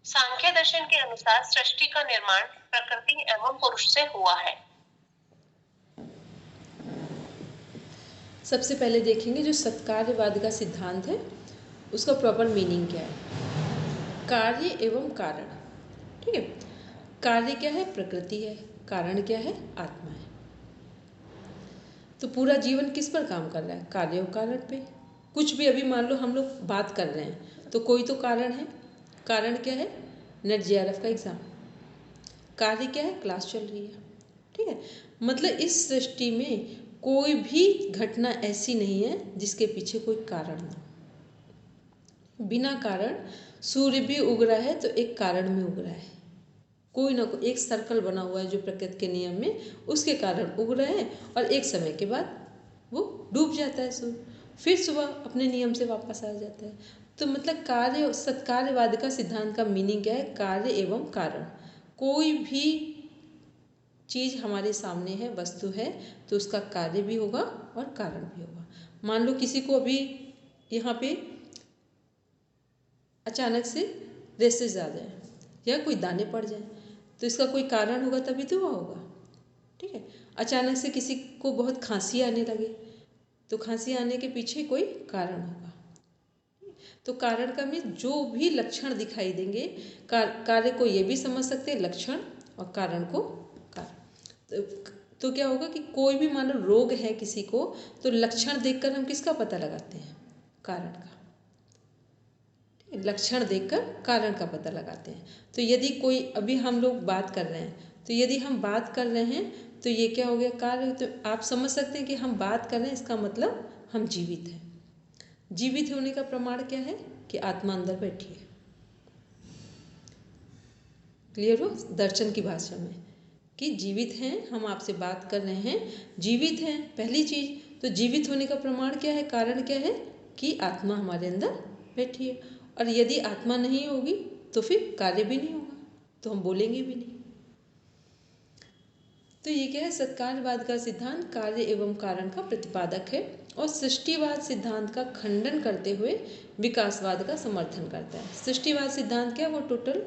S3: सांख्य दर्शन के अनुसार सृष्टि का निर्माण प्रकृति एवं पुरुष से हुआ है।
S1: सबसे पहले देखेंगे जो सत्कार्यवाद का सिद्धांत है, उसका प्रॉपर मीनिंग क्या है। कार्य एवं कारण, ठीक है। कार्य क्या है? प्रकृति है। कारण क्या है? आत्मा है। तो पूरा जीवन किस पर काम कर रहा है? कार्य और कारण पे। कुछ भी अभी मान लो हम लोग बात कर रहे हैं, तो कोई तो कारण है। कारण क्या है? नेट जेआरएफ का एग्जाम। कार्य क्या है? क्लास चल रही है, ठीक है। मतलब इस सृष्टि में कोई भी घटना ऐसी नहीं है जिसके पीछे कोई कारण ना। बिना कारण सूर्य भी उग रहा है तो एक कारण में उग रहा है। कोई ना कोई एक सर्कल बना हुआ है जो प्रकृति के नियम में, उसके कारण उग रहे हैं और एक समय के बाद वो डूब जाता है सूर्य, फिर सुबह अपने नियम से वापस आ जाता है। तो मतलब कार्य, सत्कार्यवाद का सिद्धांत का मीनिंग क्या है? कार्य एवं कारण। कोई भी चीज़ हमारे सामने है, वस्तु है, तो उसका कार्य भी होगा और कारण भी होगा। मान लो किसी को अभी यहाँ पे अचानक से रेसेस आ जाए या कोई दाने पड़ जाए, तो इसका कोई कारण होगा तभी तो हुआ होगा, ठीक है। अचानक से किसी को बहुत खांसी आने लगे, तो खांसी आने के पीछे कोई कारण होगा। तो कारण का में जो भी लक्षण दिखाई देंगे, कार्य को ये भी समझ सकते हैं लक्षण, और कारण को कारण। तो क्या होगा कि कोई भी मान लो रोग है किसी को, तो लक्षण देखकर हम किसका पता लगाते हैं? कारण का। लक्षण देखकर कारण का पता लगाते हैं। तो यदि कोई, अभी हम लोग बात कर रहे हैं, तो यदि हम बात कर रहे हैं तो ये क्या हो गया, कार्य। तो आप समझ सकते हैं कि हम बात कर रहे हैं, इसका मतलब हम जीवित हैं। जीवित होने का प्रमाण क्या है कि आत्मा अंदर बैठी है। क्लियर हो दर्शन की भाषा में कि जीवित हैं, हम आपसे बात कर रहे हैं, जीवित हैं पहली चीज। तो जीवित होने का प्रमाण क्या है, कारण क्या है कि आत्मा हमारे अंदर बैठी है। और यदि आत्मा नहीं होगी तो फिर कार्य भी नहीं होगा, तो हम बोलेंगे भी नहीं। तो ये क्या है, सत्कार्यवाद का सिद्धांत कार्य एवं कारण का प्रतिपादक है और सृष्टिवाद सिद्धांत का खंडन करते हुए विकासवाद का समर्थन करता है। सृष्टिवाद सिद्धांत क्या है, वो टोटल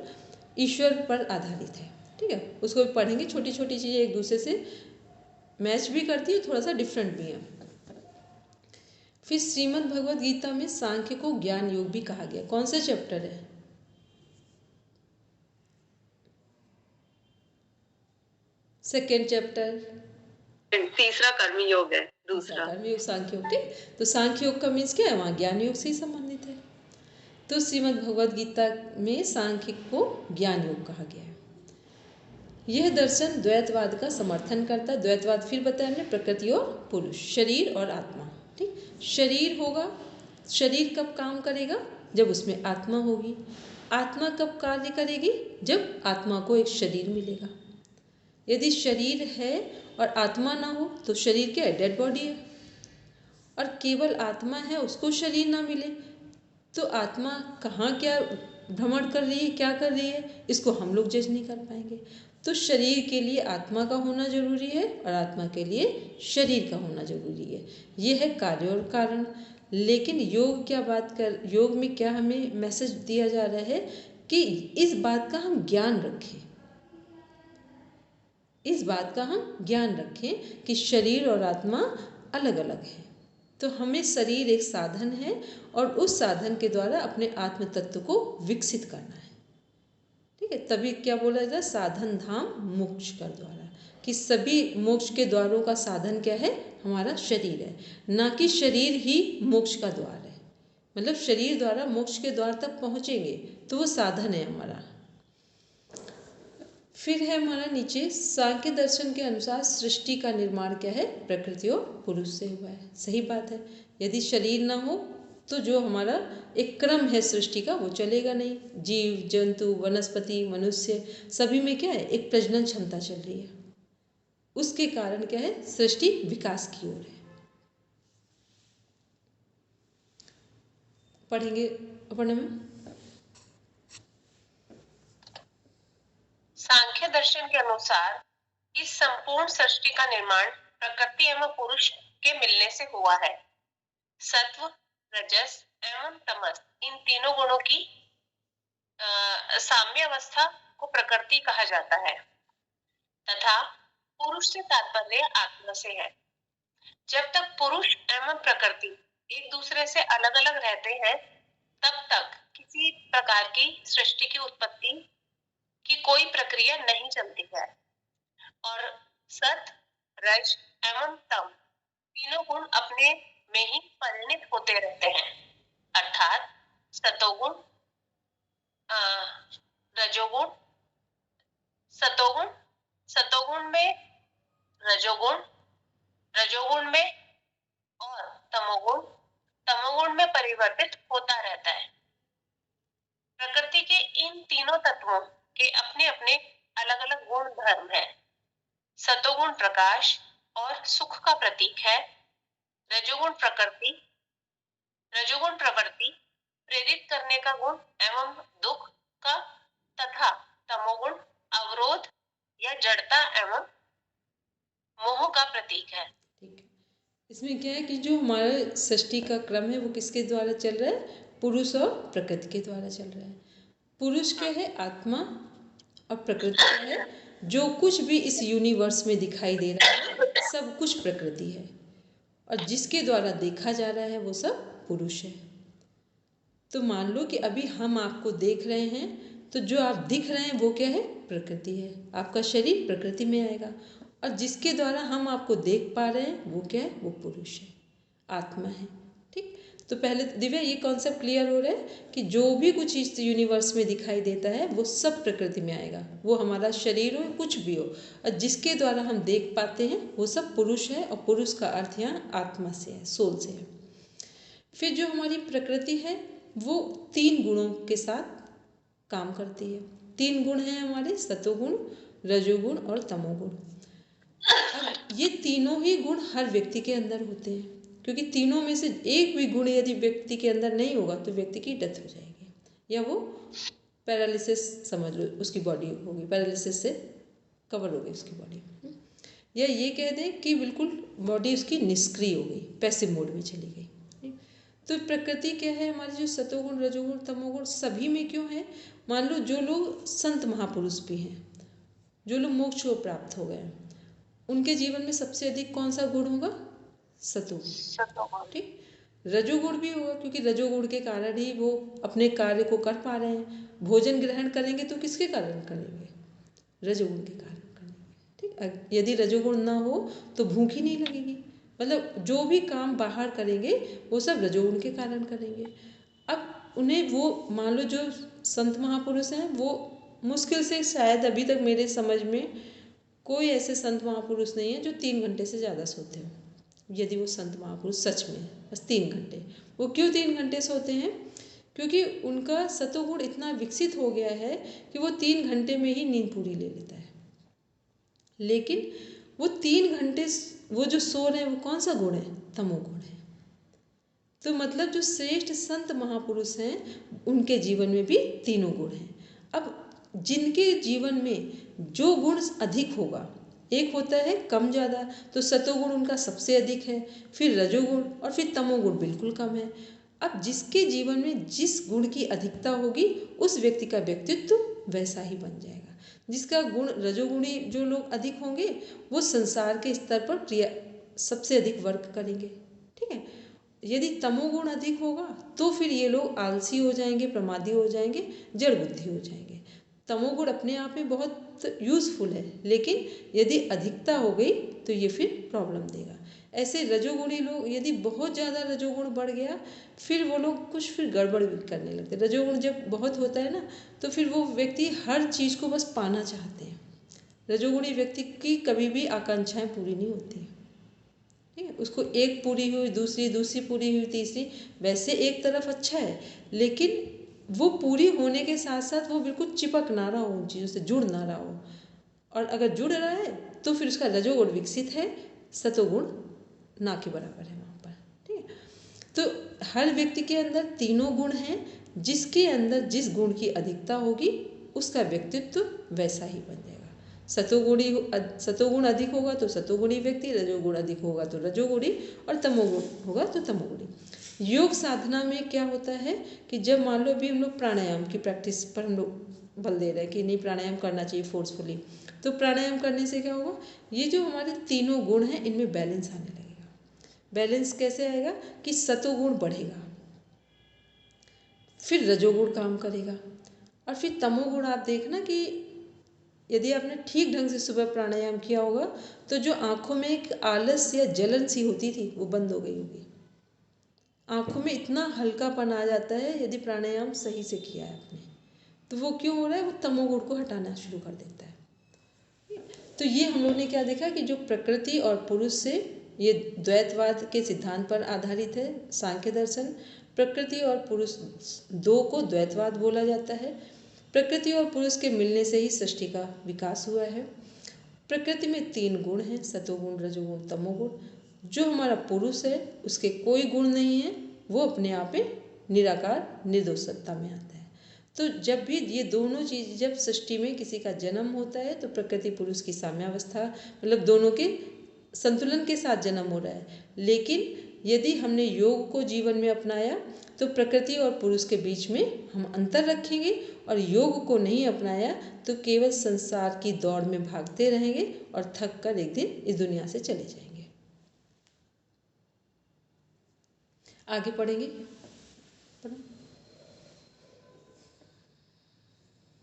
S1: ईश्वर पर आधारित है। ठीक है, उसको भी पढ़ेंगे। छोटी छोटी चीज़ें एक दूसरे से मैच भी करती है, थोड़ा सा डिफरेंट भी है। फिर श्रीमद् भगवद गीता में सांख्य को ज्ञान योग भी कहा गया। कौन सा चैप्टर है, सेकेंड चैप्टर,
S3: तीसरा कर्मयोग है, दूसरा
S1: कर्मयोग सांख्य योग। ठीक, तो सांख्य योग का मीन्स क्या है, वहाँ ज्ञान योग से ही संबंधित है। तो श्रीमद् भगवद गीता में सांख्य को ज्ञान योग कहा गया है। यह दर्शन द्वैतवाद का समर्थन करता है। द्वैतवाद फिर बताया हमने, प्रकृति और पुरुष, शरीर और आत्मा। ठीक, शरीर होगा, शरीर कब काम करेगा, जब उसमें आत्मा होगी। आत्मा कब कार्य करेगी, जब आत्मा को एक शरीर मिलेगा। यदि शरीर है और आत्मा ना हो तो शरीर क्या है, डेड बॉडी है। और केवल आत्मा है, उसको शरीर ना मिले तो आत्मा कहाँ क्या भ्रमण कर रही है, क्या कर रही है, इसको हम लोग जज नहीं कर पाएंगे। तो शरीर के लिए आत्मा का होना जरूरी है और आत्मा के लिए शरीर का होना जरूरी है। ये है कार्य और कारण। लेकिन योग क्या बात कर, योग में क्या हमें मैसेज दिया जा रहा है कि इस बात का हम ज्ञान रखें, इस बात का हम ज्ञान रखें कि शरीर और आत्मा अलग अलग है। तो हमें शरीर एक साधन है और उस साधन के द्वारा अपने आत्म तत्व को विकसित करना है। ठीक है, तभी क्या बोला जाता है, साधन धाम मोक्ष का द्वारा, कि सभी मोक्ष के द्वारों का साधन क्या है, हमारा शरीर है, ना कि शरीर ही मोक्ष का द्वार है। मतलब शरीर द्वारा मोक्ष के द्वार तक पहुँचेंगे तो वो साधन है हमारा। फिर है हमारा नीचे, सांख्य दर्शन के अनुसार सृष्टि का निर्माण क्या है, प्रकृति और पुरुष से हुआ है। सही बात है, यदि शरीर ना हो तो जो हमारा एक क्रम है सृष्टि का वो चलेगा नहीं। जीव जंतु वनस्पति मनुष्य सभी में क्या है, एक प्रजनन क्षमता चल रही है, उसके कारण क्या है, सृष्टि विकास की ओर है। पढ़ेंगे अपन में।
S3: सांख्य दर्शन के अनुसार इस संपूर्ण सृष्टि का निर्माण प्रकृति एवं पुरुष के मिलने से हुआ है। सत्व रजस एवं तमस इन तीनों गुणों की साम्य अवस्था को प्रकृति कहा जाता है तथा पुरुष से तात्पर्य आत्मा से है। जब तक पुरुष एवं प्रकृति एक दूसरे से अलग अलग रहते हैं तब तक किसी प्रकार की सृष्टि की उत्पत्ति की कोई प्रक्रिया नहीं चलती है और सत रज एवं तम तीनों गुण अपने में ही परिणित होते रहते हैं। अर्थात सतोगुण रजोगुण, सतोगुण में रजोगुण, रजोगुण में और तमोगुण में परिवर्तित होता रहता है। प्रकृति के इन तीनों तत्वों के अपने अपने अलग अलग गुण धर्म है। सतोगुण प्रकाश और सुख का प्रतीक है, रजोगुण प्रवृत्ति प्रेरित करने का गुण एवं दुख का तथा तमोगुण अवरोध या जड़ता एवं मोह का प्रतीक है।
S1: ठीक है, इसमें क्या है कि जो हमारा सृष्टि का क्रम है वो किसके द्वारा चल रहा है, पुरुष और प्रकृति के द्वारा चल रहा है। पुरुष क्या है, आत्मा, और प्रकृति क्या है, जो कुछ भी इस यूनिवर्स में दिखाई दे रहा है सब कुछ प्रकृति है और जिसके द्वारा देखा जा रहा है वो सब पुरुष है। तो मान लो कि अभी हम आपको देख रहे हैं तो जो आप दिख रहे हैं वो क्या है, प्रकृति है। आपका शरीर प्रकृति में आएगा और जिसके द्वारा हम आपको देख पा रहे हैं वो क्या है, वो पुरुष है, आत्मा है। ठीक, तो पहले दिव्या ये कॉन्सेप्ट क्लियर हो रहा है कि जो भी कुछ इस यूनिवर्स में दिखाई देता है वो सब प्रकृति में आएगा, वो हमारा शरीर हो कुछ भी हो, और जिसके द्वारा हम देख पाते हैं वो सब पुरुष है, और पुरुष का अर्थ यहाँ आत्मा से है, सोल से है। फिर जो हमारी प्रकृति है वो 3 गुणों के साथ काम करती है। 3 गुण हैं हमारे, सतोगुण, रजोगुण और तमोगुण। अब ये तीनों ही गुण हर व्यक्ति के अंदर होते हैं, क्योंकि तीनों में से एक भी गुण यदि व्यक्ति के अंदर नहीं होगा तो व्यक्ति की डेथ हो जाएगी, या वो पैरालिसिस समझ लो, उसकी बॉडी होगी, पैरालिसिस से कवर हो गई उसकी बॉडी, या ये कह दें कि बिल्कुल बॉडी उसकी निष्क्रिय हो गई, पैसिव मोड में चली गई। तो प्रकृति क्या है हमारी, जो सतोगुण, रजोगुण, तमोगुण सभी में क्यों है? मान लो जो लोग संत महापुरुष भी हैं, जो लोग मोक्ष को प्राप्त हो गए, उनके जीवन में सबसे अधिक कौन सा गुण होगा? सतोगुण। ठीक, रजोगुण भी होगा, क्योंकि रजोगुण के कारण ही वो अपने कार्य को कर पा रहे हैं। भोजन ग्रहण करेंगे तो किसके कारण करेंगे? रजोगुण के कारण करेंगे। ठीक, यदि रजोगुण ना हो तो भूख ही नहीं लगेगी, मतलब जो भी काम बाहर करेंगे वो सब रजोगुण के कारण करेंगे। अब उन्हें वो मान लो जो संत महापुरुष हैं वो मुश्किल से, शायद अभी तक मेरे समझ में कोई ऐसे संत महापुरुष नहीं है जो 3 घंटे से ज़्यादा सोते हो, यदि वो संत महापुरुष सच में है। बस 3 घंटे। वो क्यों 3 घंटे सोते हैं? क्योंकि उनका सतोगुण इतना विकसित हो गया है कि वो 3 घंटे में ही नींद पूरी ले लेता है। लेकिन वो 3 घंटे वो जो सो रहे हैं वो कौन सा गुण है? तमोगुण है। तो मतलब जो श्रेष्ठ संत महापुरुष हैं उनके जीवन में भी तीनों गुण हैं। अब जिनके जीवन में जो गुण अधिक होगा, एक होता है कम ज़्यादा, तो सतोगुण उनका सबसे अधिक है, फिर रजोगुण और फिर तमोगुण बिल्कुल कम है। अब जिसके जीवन में जिस गुण की अधिकता होगी उस व्यक्ति का व्यक्तित्व वैसा ही बन जाएगा। जिसका गुण रजोगुणी जो लोग अधिक होंगे वो संसार के स्तर पर क्रिया सबसे अधिक वर्क करेंगे। ठीक है, यदि तमोगुण अधिक होगा तो फिर ये लोग आलसी हो जाएंगे, प्रमादी हो जाएंगे, जड़ बुद्धि हो जाएंगे। तमोगुण अपने आप में बहुत यूज़फुल है, लेकिन यदि अधिकता हो गई तो ये फिर प्रॉब्लम देगा। ऐसे रजोगुणी लोग, यदि बहुत ज़्यादा रजोगुण बढ़ गया फिर वो लोग कुछ फिर गड़बड़ भी करने लगते हैं। रजोगुण जब बहुत होता है ना तो फिर वो व्यक्ति हर चीज़ को बस पाना चाहते हैं। रजोगुणी व्यक्ति की कभी भी आकांक्षाएं पूरी नहीं होती। ठीक है, उसको एक पूरी हुई, दूसरी पूरी हुई, तीसरी, वैसे एक तरफ अच्छा है, लेकिन वो पूरी होने के साथ साथ वो बिल्कुल चिपक ना रहा हो, उन चीज़ों से जुड़ ना रहा हो। और अगर जुड़ रहा है तो फिर उसका रजोगुण विकसित है, सतोगुण ना के बराबर है वहाँ पर। ठीक है, तो हर व्यक्ति के अंदर तीनों गुण हैं, जिसके अंदर जिस गुण की अधिकता होगी उसका व्यक्तित्व वैसा ही बन जाएगा। सतोगुण अधिक होगा तो सतोगुणी व्यक्ति, रजोगुण अधिक होगा तो रजोगुणी, और तमोगुण होगा तो तमोगुणी। योग साधना में क्या होता है कि जब मान लो अभी हम लोग प्राणायाम की प्रैक्टिस पर हम लोग बल दे रहे हैं कि नहीं प्राणायाम करना चाहिए फोर्सफुली, तो प्राणायाम करने से क्या होगा, ये जो हमारे तीनों गुण हैं इनमें बैलेंस आने लगेगा। बैलेंस कैसे आएगा कि सतोगुण बढ़ेगा, फिर रजोगुण काम करेगा, और फिर तमोगुण आप देखना कि यदि आपने ठीक ढंग से सुबह प्राणायाम किया होगा तो जो आँखों में एक आलस या जलन सी होती थी वो बंद हो गई होगी। आँखों में इतना हल्कापन आ जाता है यदि प्राणायाम सही से किया है आपने। तो वो क्यों हो रहा है? वो तमोगुण को हटाना शुरू कर देता है। तो ये हम लोग ने क्या देखा कि जो प्रकृति और पुरुष से, ये द्वैतवाद के सिद्धांत पर आधारित है सांख्य दर्शन। प्रकृति और पुरुष दो को द्वैतवाद बोला जाता है। प्रकृति और पुरुष के मिलने से ही सृष्टि का विकास हुआ है। प्रकृति में 3 गुण हैं, सतोगुण, रजोगुण, तमोगुण। जो हमारा पुरुष है उसके कोई गुण नहीं है, वो अपने आप में निराकार निर्दोष सत्ता में आता है। तो जब भी ये दोनों चीज़, जब सृष्टि में किसी का जन्म होता है तो प्रकृति पुरुष की साम्यावस्था, मतलब दोनों के संतुलन के साथ जन्म हो रहा है। लेकिन यदि हमने योग को जीवन में अपनाया तो प्रकृति और पुरुष के बीच में हम अंतर रखेंगे, और योग को नहीं अपनाया तो केवल संसार की दौड़ में भागते रहेंगे और थक कर एक दिन इस दुनिया से चले जाएंगे। आगे पढ़ेंगे।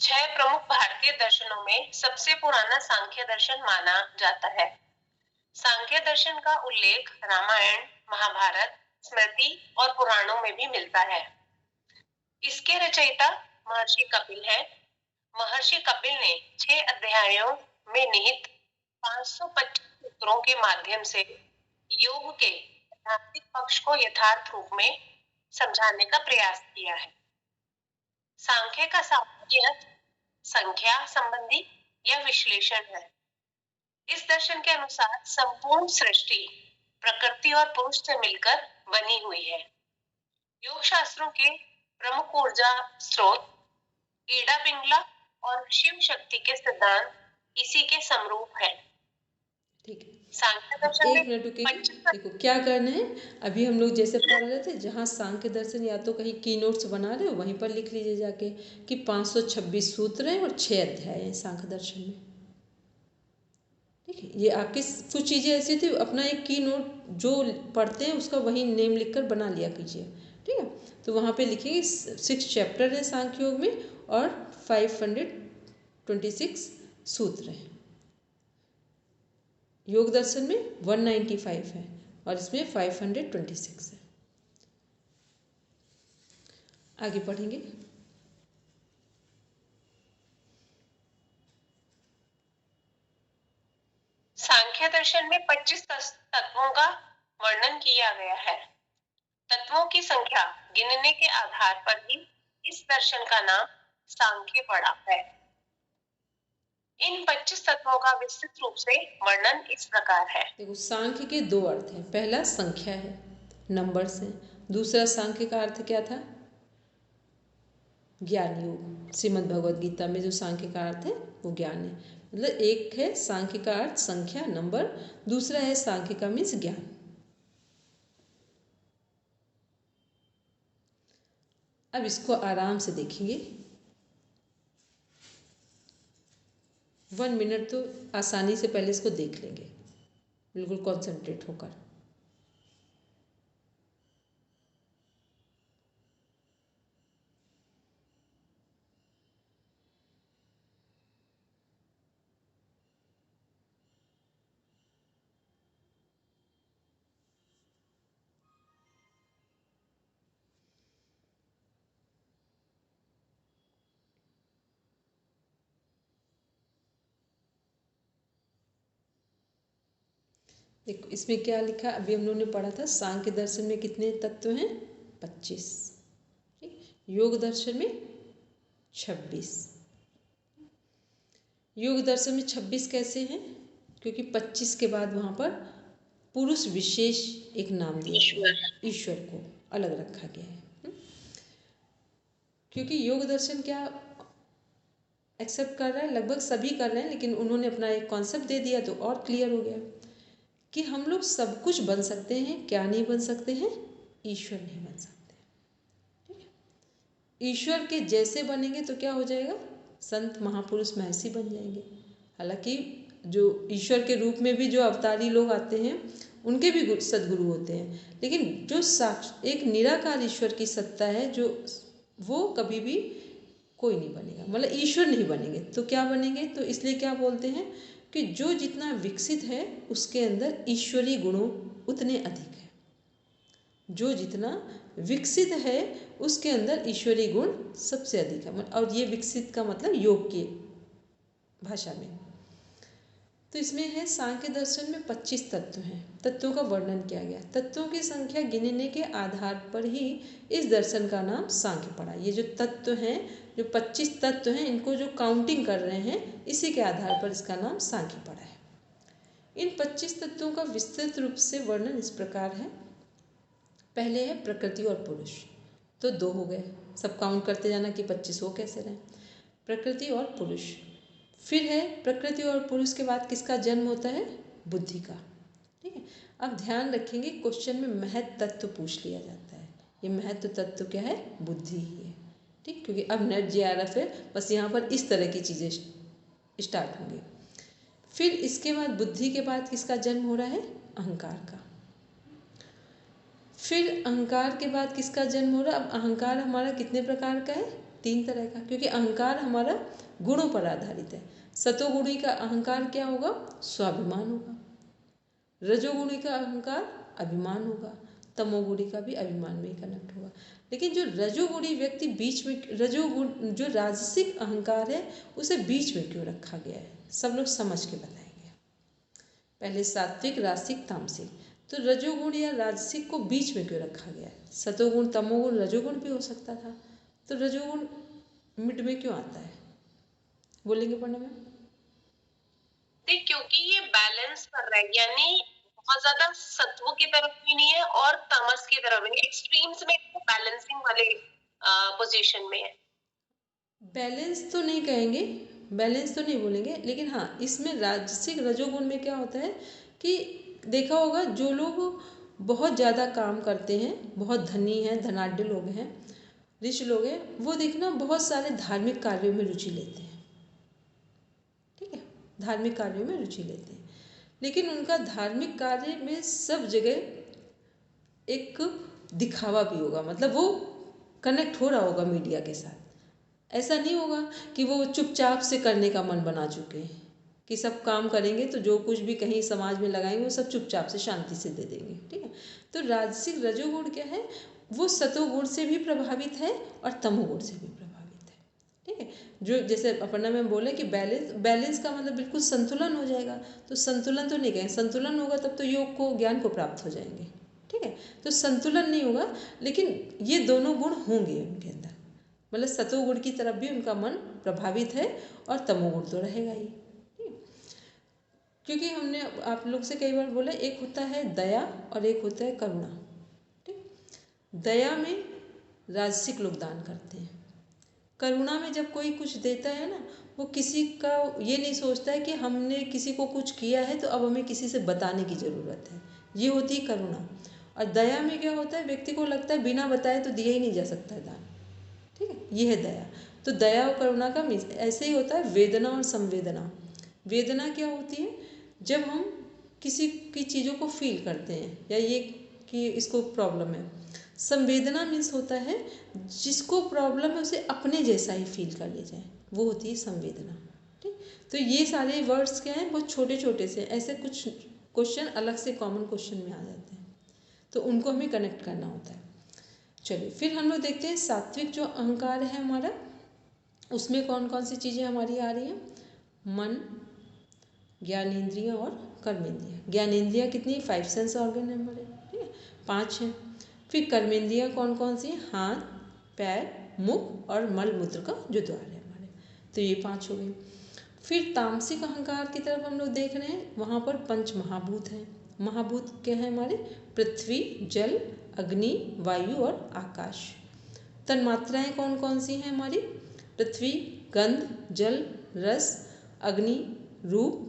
S3: 6 प्रमुख भारतीय दर्शनों में सबसे पुराना सांख्य दर्शन माना जाता है। सांख्य दर्शन का उल्लेख रामायण, महाभारत, स्मृति और पुराणों में भी मिलता है। इसके रचयिता महर्षि कपिल है। महर्षि कपिल ने 6 अध्यायों में निहित 525 सूत्रों के माध्यम से योग के आध्यात्मिक पक्ष को यथार्थ रूप में समझाने का प्रयास किया है। सांख्य का सामान्य संख्या संबंधी या विश्लेषण है। इस दर्शन के अनुसार संपूर्ण सृष्टि प्रकृति और पुरुष से मिलकर बनी हुई है। योग शास्त्रों के प्रमुख ऊर्जा स्रोत ईड़ा पिंगला और शिव शक्ति के सिद्धांत इसी के समरूप है।
S1: ठीक है,
S3: सांख्य दर्शन
S1: एक मिनट रुकिए। देखो क्या करना है, अभी हम लोग जैसे पढ़ रहे थे, जहाँ सांख्य दर्शन या तो कहीं की नोट्स बना रहे हो वहीं पर लिख लीजिए जाके कि 526 सूत्र हैं और 6 अध्याय हैं सांख्य दर्शन में। ठीक है, ये आपकी कुछ चीज़ें ऐसी थी, अपना एक की नोट जो पढ़ते हैं उसका वही नेम लिखकर बना लिया कीजिए। ठीक है, तो वहाँ पे लिखेंगे 6 चैप्टर है सांख्य योग में और 526 सूत्र हैं। योग दर्शन में 195 है और इसमें 526 है। आगे पढ़ेंगे।
S3: सांख्य दर्शन में 25 तत्वों का वर्णन किया गया है। तत्वों की संख्या गिनने के आधार पर ही इस दर्शन का नाम सांख्य पड़ा है। इन 25 तत्वों का विस्तृत रूप से वर्णन इस प्रकार है।
S1: देखो, सांख्य के 2 अर्थ हैं। पहला संख्या है, नंबर्स हैं। दूसरा सांख्य का अर्थ क्या था? ज्ञान योग। श्रीमद् भगवद गीता में जो सांख्य का अर्थ है वो ज्ञान है। मतलब एक है सांख्य का अर्थ संख्या, नंबर, दूसरा है सांख्य का मीन्स ज्ञान। अब इसको आराम से देखेंगे। 1 मिनट तो आसानी से पहले इसको देख लेंगे, बिल्कुल कॉन्सेंट्रेट होकर। देखो इसमें क्या लिखा, अभी हम लोगों ने पढ़ा था सांख्य दर्शन में कितने तत्व हैं? 25। ठीक, योग दर्शन में 26। योग दर्शन में 26 कैसे हैं? क्योंकि 25 के बाद वहाँ पर पुरुष विशेष एक नाम दिया गया है, ईश्वर को अलग रखा गया है। क्योंकि योग दर्शन क्या एक्सेप्ट कर रहा है, लगभग सभी कर रहे हैं, लेकिन उन्होंने अपना एक कॉन्सेप्ट दे दिया तो और क्लियर हो गया कि हम लोग सब कुछ बन सकते हैं। क्या नहीं बन सकते हैं? ईश्वर नहीं बन सकते। ठीक है, ईश्वर के जैसे बनेंगे तो क्या हो जाएगा? संत, महापुरुष, महर्षि बन जाएंगे। हालांकि जो ईश्वर के रूप में भी जो अवतारी लोग आते हैं उनके भी सद्गुरु होते हैं, लेकिन जो एक निराकार ईश्वर की सत्ता है, जो वो कभी भी कोई नहीं बनेगा, मतलब ईश्वर नहीं बनेंगे। तो क्या बनेंगे? तो इसलिए क्या बोलते हैं कि जो जितना विकसित है उसके अंदर ईश्वरीय गुणों उतने अधिक है। जो जितना विकसित है उसके अंदर ईश्वरीय गुण सबसे अधिक है। और ये विकसित का मतलब योग की भाषा में। तो इसमें है सांख्य दर्शन में 25 तत्व हैं। तत्वों का वर्णन किया गया। तत्वों की संख्या गिनने के आधार पर ही इस दर्शन का नाम सांख्य पड़ा। ये जो तत्व हैं, जो 25 तत्व हैं, इनको जो काउंटिंग कर रहे हैं, इसी के आधार पर इसका नाम सांख्य पड़ा है। इन 25 तत्वों का विस्तृत रूप से वर्णन इस प्रकार है। पहले है प्रकृति और पुरुष, तो 2 हो गए, सब काउंट करते जाना कि 25 हो कैसे रहे। प्रकृति और पुरुष। फिर है प्रकृति और पुरुष के बाद किसका जन्म होता है? बुद्धि का। ठीक है, अब ध्यान रखेंगे क्वेश्चन में महत्व तत्व पूछ लिया जाता है। ये महत्व तत्व क्या है? बुद्धि ही है। ठीक, क्योंकि अब नेट JRF है, बस यहाँ पर इस तरह की चीज़ें स्टार्ट होंगी। फिर इसके बाद बुद्धि के बाद किसका जन्म हो रहा है? अहंकार का। फिर अहंकार के बाद किसका जन्म हो रहा है? अब अहंकार हमारा कितने प्रकार का है? 3 तरह का, क्योंकि अहंकार हमारा गुणों पर आधारित है। सतोगुणी का अहंकार क्या होगा? स्वाभिमान होगा। रजोगुणी का अहंकार अभिमान होगा। तमोगुणी का भी अभिमान में ही कनेक्ट होगा। लेकिन जो रजोगुणी व्यक्ति बीच में, रजोगुण जो राजसिक अहंकार है उसे बीच में क्यों रखा गया है, सब लोग समझ के बताएंगे। पहले सात्विक, रासिक, तामसिक, तो रजोगुण या राजसिक को बीच में क्यों रखा गया है? सतोगुण, तमोगुण, रजोगुण भी हो सकता था, तो रजोगुण मिड में क्यों आता है? बोलेंगे पढ़ने में?
S3: क्योंकि ये बैलेंस कर रहा है, यानी बहुत ज्यादा सत्व की तरफ भी नहीं है और तमस की तरफ भी नहीं, एक्सट्रीम्स में बैलेंसिंग वाले पोजीशन में है।
S1: बैलेंस तो नहीं कहेंगे, बैलेंस तो नहीं बोलेंगे, लेकिन हाँ इसमें राजसिक रजोगुण में क्या होता है कि देखा होगा जो लोग बहुत ज़्यादा काम करते हैं, बहुत धनी हैं, धनाढ्य लोग हैं, रिच लोग हैं, वो देखना बहुत सारे धार्मिक कार्यों में रुचि लेते हैं, ठीक है, धार्मिक कार्यों में रुचि लेते हैं, लेकिन उनका धार्मिक कार्य में सब जगह एक दिखावा भी होगा, मतलब वो कनेक्ट हो रहा होगा मीडिया के साथ। ऐसा नहीं होगा कि वो चुपचाप से करने का मन बना चुके हैं कि सब काम करेंगे तो जो कुछ भी कहीं समाज में लगाएंगे वो सब चुपचाप से शांति से दे देंगे, ठीक है। तो राजसिक रजोगुण क्या है, वो सतोगुण से भी प्रभावित है और तमोगुण से भी प्रभावित है, ठीक है। जो जैसे अपना में बोले कि बैलेंस का मतलब बिल्कुल संतुलन हो जाएगा, तो संतुलन तो नहीं कहें, संतुलन होगा तब तो योग को, ज्ञान को प्राप्त हो जाएंगे, ठीक है। तो संतुलन नहीं होगा, लेकिन ये दोनों गुण होंगे उनके अंदर, मतलब सतोगुण की तरफ भी उनका मन प्रभावित है और तमोगुण तो रहेगा ही, क्योंकि हमने आप लोग से कई बार बोला एक होता है दया और एक होता है करुणा, ठीक। दया में राजसिक लोग दान करते हैं, करुणा में जब कोई कुछ देता है ना, वो किसी का ये नहीं सोचता है कि हमने किसी को कुछ किया है तो अब हमें किसी से बताने की ज़रूरत है, ये होती है करुणा। और दया में क्या होता है, व्यक्ति को लगता है बिना बताए तो दिया ही नहीं जा सकता है दान, ठीक है, ये है दया। तो दया और करुणा का मीन्स ऐसे ही होता है वेदना और संवेदना। वेदना क्या होती है, जब हम किसी की चीज़ों को फील करते हैं या ये कि इसको प्रॉब्लम है। संवेदना मीन्स होता है जिसको प्रॉब्लम है उसे अपने जैसा ही फील कर ले जाए, वो होती है संवेदना, ठीक। तो ये सारे वर्ड्स क्या हैं, बहुत छोटे छोटे से, ऐसे कुछ क्वेश्चन अलग से कॉमन क्वेश्चन में आ जाते हैं, तो उनको हमें कनेक्ट करना होता है। चलिए फिर हम लोग देखते हैं सात्विक जो अहंकार है हमारा, उसमें कौन कौन सी चीज़ें हमारी आ रही हैं, मन, ज्ञानेंद्रियाँ और कर्मेंद्रियाँ। ज्ञानेंद्रियाँ कितनी, 5 सेंस ऑर्गन है हमारे, ठीक है, 5 हैं। फिर कर्मेंद्रियाँ कौन कौन सी, हाथ, पैर, मुख और मल मूत्र का जो द्वार है हमारे, तो ये 5 हो गए। फिर तामसिक अहंकार की तरफ हम लोग देख रहे हैं, वहाँ पर 5 महाभूत हैं। महाभूत क्या है हमारे, पृथ्वी, जल, अग्नि, वायु और आकाश। तन्मात्राएं कौन कौन सी हैं हमारी, पृथ्वी, गंध, जल, रस, अग्नि, रूप,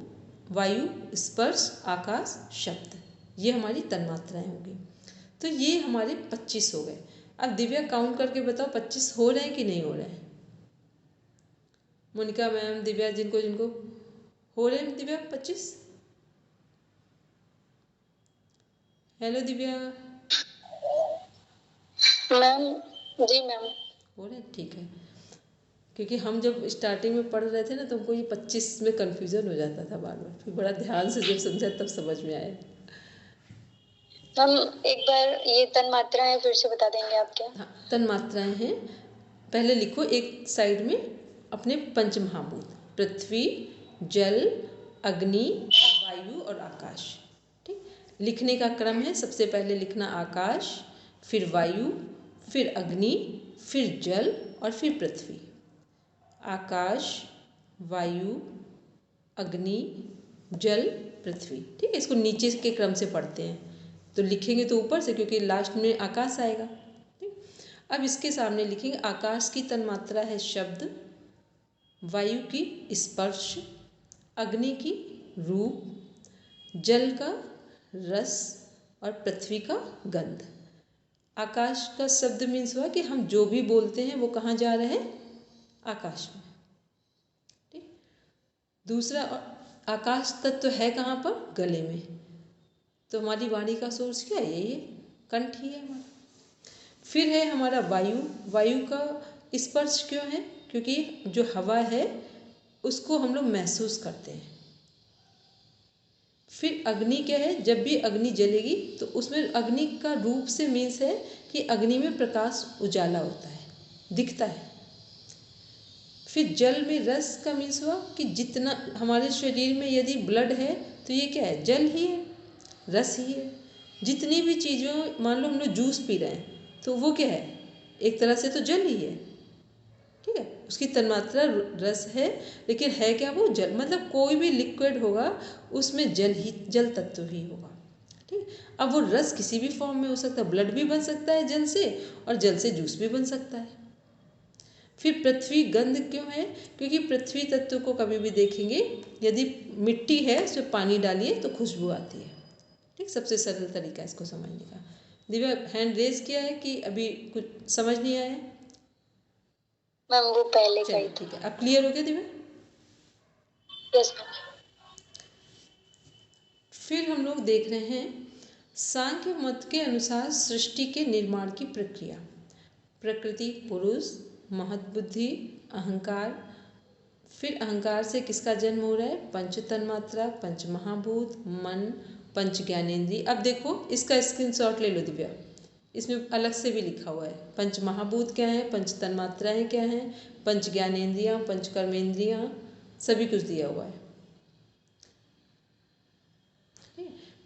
S1: वायु, स्पर्श, आकाश, शब्द, ये हमारी तन्मात्राएं होंगी। तो ये हमारे 25 हो गए। अब दिव्या काउंट करके बताओ 25 हो रहे हैं कि नहीं हो रहे हैं? मोनिका मैम, दिव्या, जिनको जिनको हो रहे हैं दिव्या 25। हेलो दिव्या।
S2: मैम जी मैम
S1: हो रहे हैं, ठीक है, क्योंकि हम जब स्टार्टिंग में पढ़ रहे थे ना तो हमको ये 25 में कन्फ्यूज़न हो जाता था बार बार, फिर बड़ा ध्यान से जब समझा तब समझ में आया।
S2: मैम एक बार ये तन मात्राएं फिर से बता देंगे आप क्या?
S1: हाँ, तन मात्राएं हैं, पहले लिखो एक साइड में अपने 5 महाभूत, पृथ्वी, जल, अग्नि, वायु और आकाश, ठीक। लिखने का क्रम है, सबसे पहले लिखना आकाश, फिर वायु, फिर अग्नि, फिर जल और फिर पृथ्वी। आकाश, वायु, अग्नि, जल, पृथ्वी, ठीक है। इसको नीचे के क्रम से पढ़ते हैं, तो लिखेंगे तो ऊपर से, क्योंकि लास्ट में आकाश आएगा, ठीक। अब इसके सामने लिखेंगे आकाश की तन्मात्रा है शब्द, वायु की स्पर्श, अग्नि की रूप, जल का रस और पृथ्वी का गंध। आकाश का शब्द मीन्स हुआ कि हम जो भी बोलते हैं वो कहाँ जा रहे हैं, आकाश में, ठीक। दूसरा आकाश तत्व है कहाँ पर, गले में, तो हमारी वाणी का सोर्स क्या है, यही है, कंठ ही है हमारा। फिर है हमारा वायु, वायु का स्पर्श क्यों है, क्योंकि जो हवा है उसको हम लोग महसूस करते हैं। फिर अग्नि क्या है, जब भी अग्नि जलेगी तो उसमें अग्नि का रूप से मीन्स है कि अग्नि में प्रकाश उजाला होता है, दिखता है। फिर जल में रस का मीन्स हुआ कि जितना हमारे शरीर में यदि ब्लड है तो ये क्या है, जल ही है, रस ही है। जितनी भी चीज़ों, मान लो हम लोग जूस पी रहे हैं तो वो क्या है, एक तरह से तो जल ही है, ठीक है, उसकी तन्मात्रा रस है, लेकिन है क्या वो जल। मतलब कोई भी लिक्विड होगा उसमें जल तत्व ही होगा, ठीक। अब वो रस किसी भी फॉर्म में हो सकता है, ब्लड भी बन सकता है जल से, और जल से जूस भी बन सकता है। फिर पृथ्वी गंध क्यों है, क्योंकि पृथ्वी तत्व को कभी भी देखेंगे, यदि मिट्टी है उसमें पानी डालिए तो खुशबू आती है, ठीक। सबसे सरल तरीका इसको समझने का। दिव्या हैंड रेज किया है कि अभी कुछ समझ नहीं आया है?
S2: मैम वो पहले का ही
S1: चलिए ठीक है, अब क्लियर हो गया दिव्या?
S2: Yes ma'am.
S1: फिर हम लोग देख रहे हैं सांख्य मत के अनुसार सृष्टि के निर्माण की प्रक्रिया। प्रकृति, पुरुष, महत बुद्धि, अहंकार। फिर अहंकार से किसका जन्म हो रहा है, पंच तन्मात्रा, पंच महाभूत, मन, पंच ज्ञानेंद्रिय। अब देखो इसका स्क्रीनशॉट ले लो दिव्या, इसमें अलग से भी लिखा हुआ है। पंच महाभूत क्या है, पंच तन्मात्राएँ क्या हैं, पंच ज्ञानेंद्रियाँ, पंच कर्मेंद्रियाँ, सभी कुछ दिया हुआ है।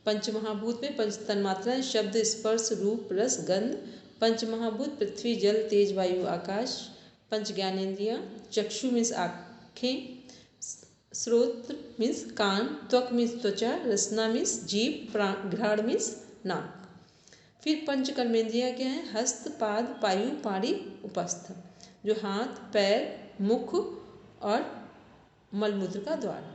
S1: पंच महाभूत में पंच तन्मात्राएं शब्द, स्पर्श, रूप, रस, गंध। पंच महाभूत पृथ्वी, जल, तेज, वायु, आकाश। पंच ज्ञानेंद्रियाँ चक्षु मीन्स आँखें, श्रोत्र मीन्स कान, त्वक मीन्स त्वचा, रसना मीन्स जीभ, घ्राण मीन्स नाक। फिर पंच कर्मेंद्रियाँ क्या हैं, हस्त, पाद, पायु, पाड़ी, उपस्थ, जो हाथ, पैर, मुख और मलमूत्र का द्वार।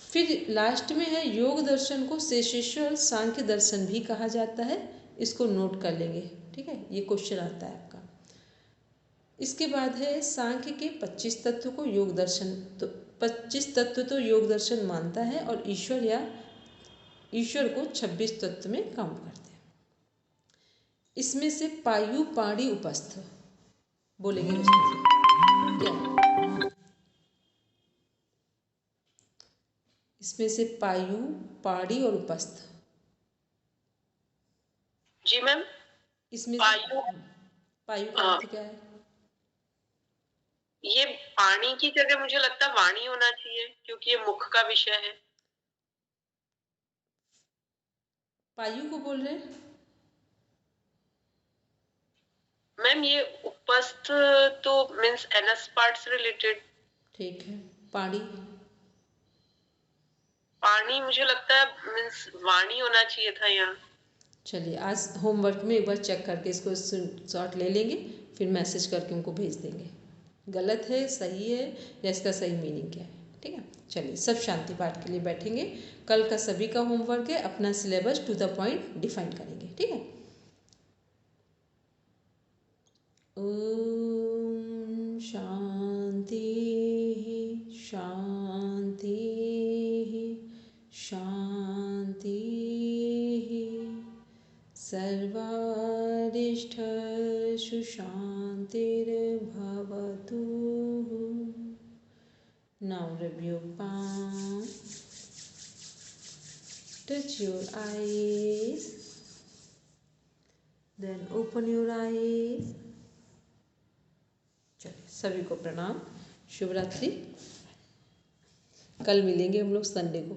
S1: फिर लास्ट में है योग दर्शन को शेषेश्वर सांख्य दर्शन भी कहा जाता है, इसको नोट कर लेंगे, ठीक है, ये क्वेश्चन आता है आपका। इसके बाद है सांख्य के 25 तत्व को योग दर्शन, तो 25 तत्व तो योग दर्शन मानता है, और ईश्वर को 26 तत्व में काउंट करते हैं। इसमें से पायु, पाड़ी, उपस्थ बोलेंगे क्या है? इसमें से पायु, पाड़ी और उपस्थ।
S3: जी मैम।
S1: इसमें पायु का
S3: हाँ,
S1: अर्थ क्या है?
S3: ये पानी की जगह मुझे लगता है वाणी होना चाहिए, क्योंकि ये मुख का विषय है।
S1: पायु को बोल रहे हैं
S3: मैम ये उपस्थ तो मीन्स एनस पार्ट से रिलेटेड।
S1: ठीक है। पाड़ी,
S3: पानी मुझे लगता है मीन्स वाणी होना चाहिए था यहाँ।
S1: चलिए आज होमवर्क में एक बार चेक करके इसको शॉट ले लेंगे, फिर मैसेज करके उनको भेज देंगे, गलत है सही है या इसका सही मीनिंग क्या है, ठीक है। चलिए सब शांति पाठ के लिए बैठेंगे। कल का सभी का होमवर्क है, अपना syllabus to the point define करेंगे, ठीक है। ओम शांति शांति शांति। सर्वारिष्ठसु शान्तिर्भवतु। Now rub your palm, touch your eyes, then open your eyes. चलिए सभी को प्रणाम, शुभ रात्रि। कल मिलेंगे हम लोग संडे को।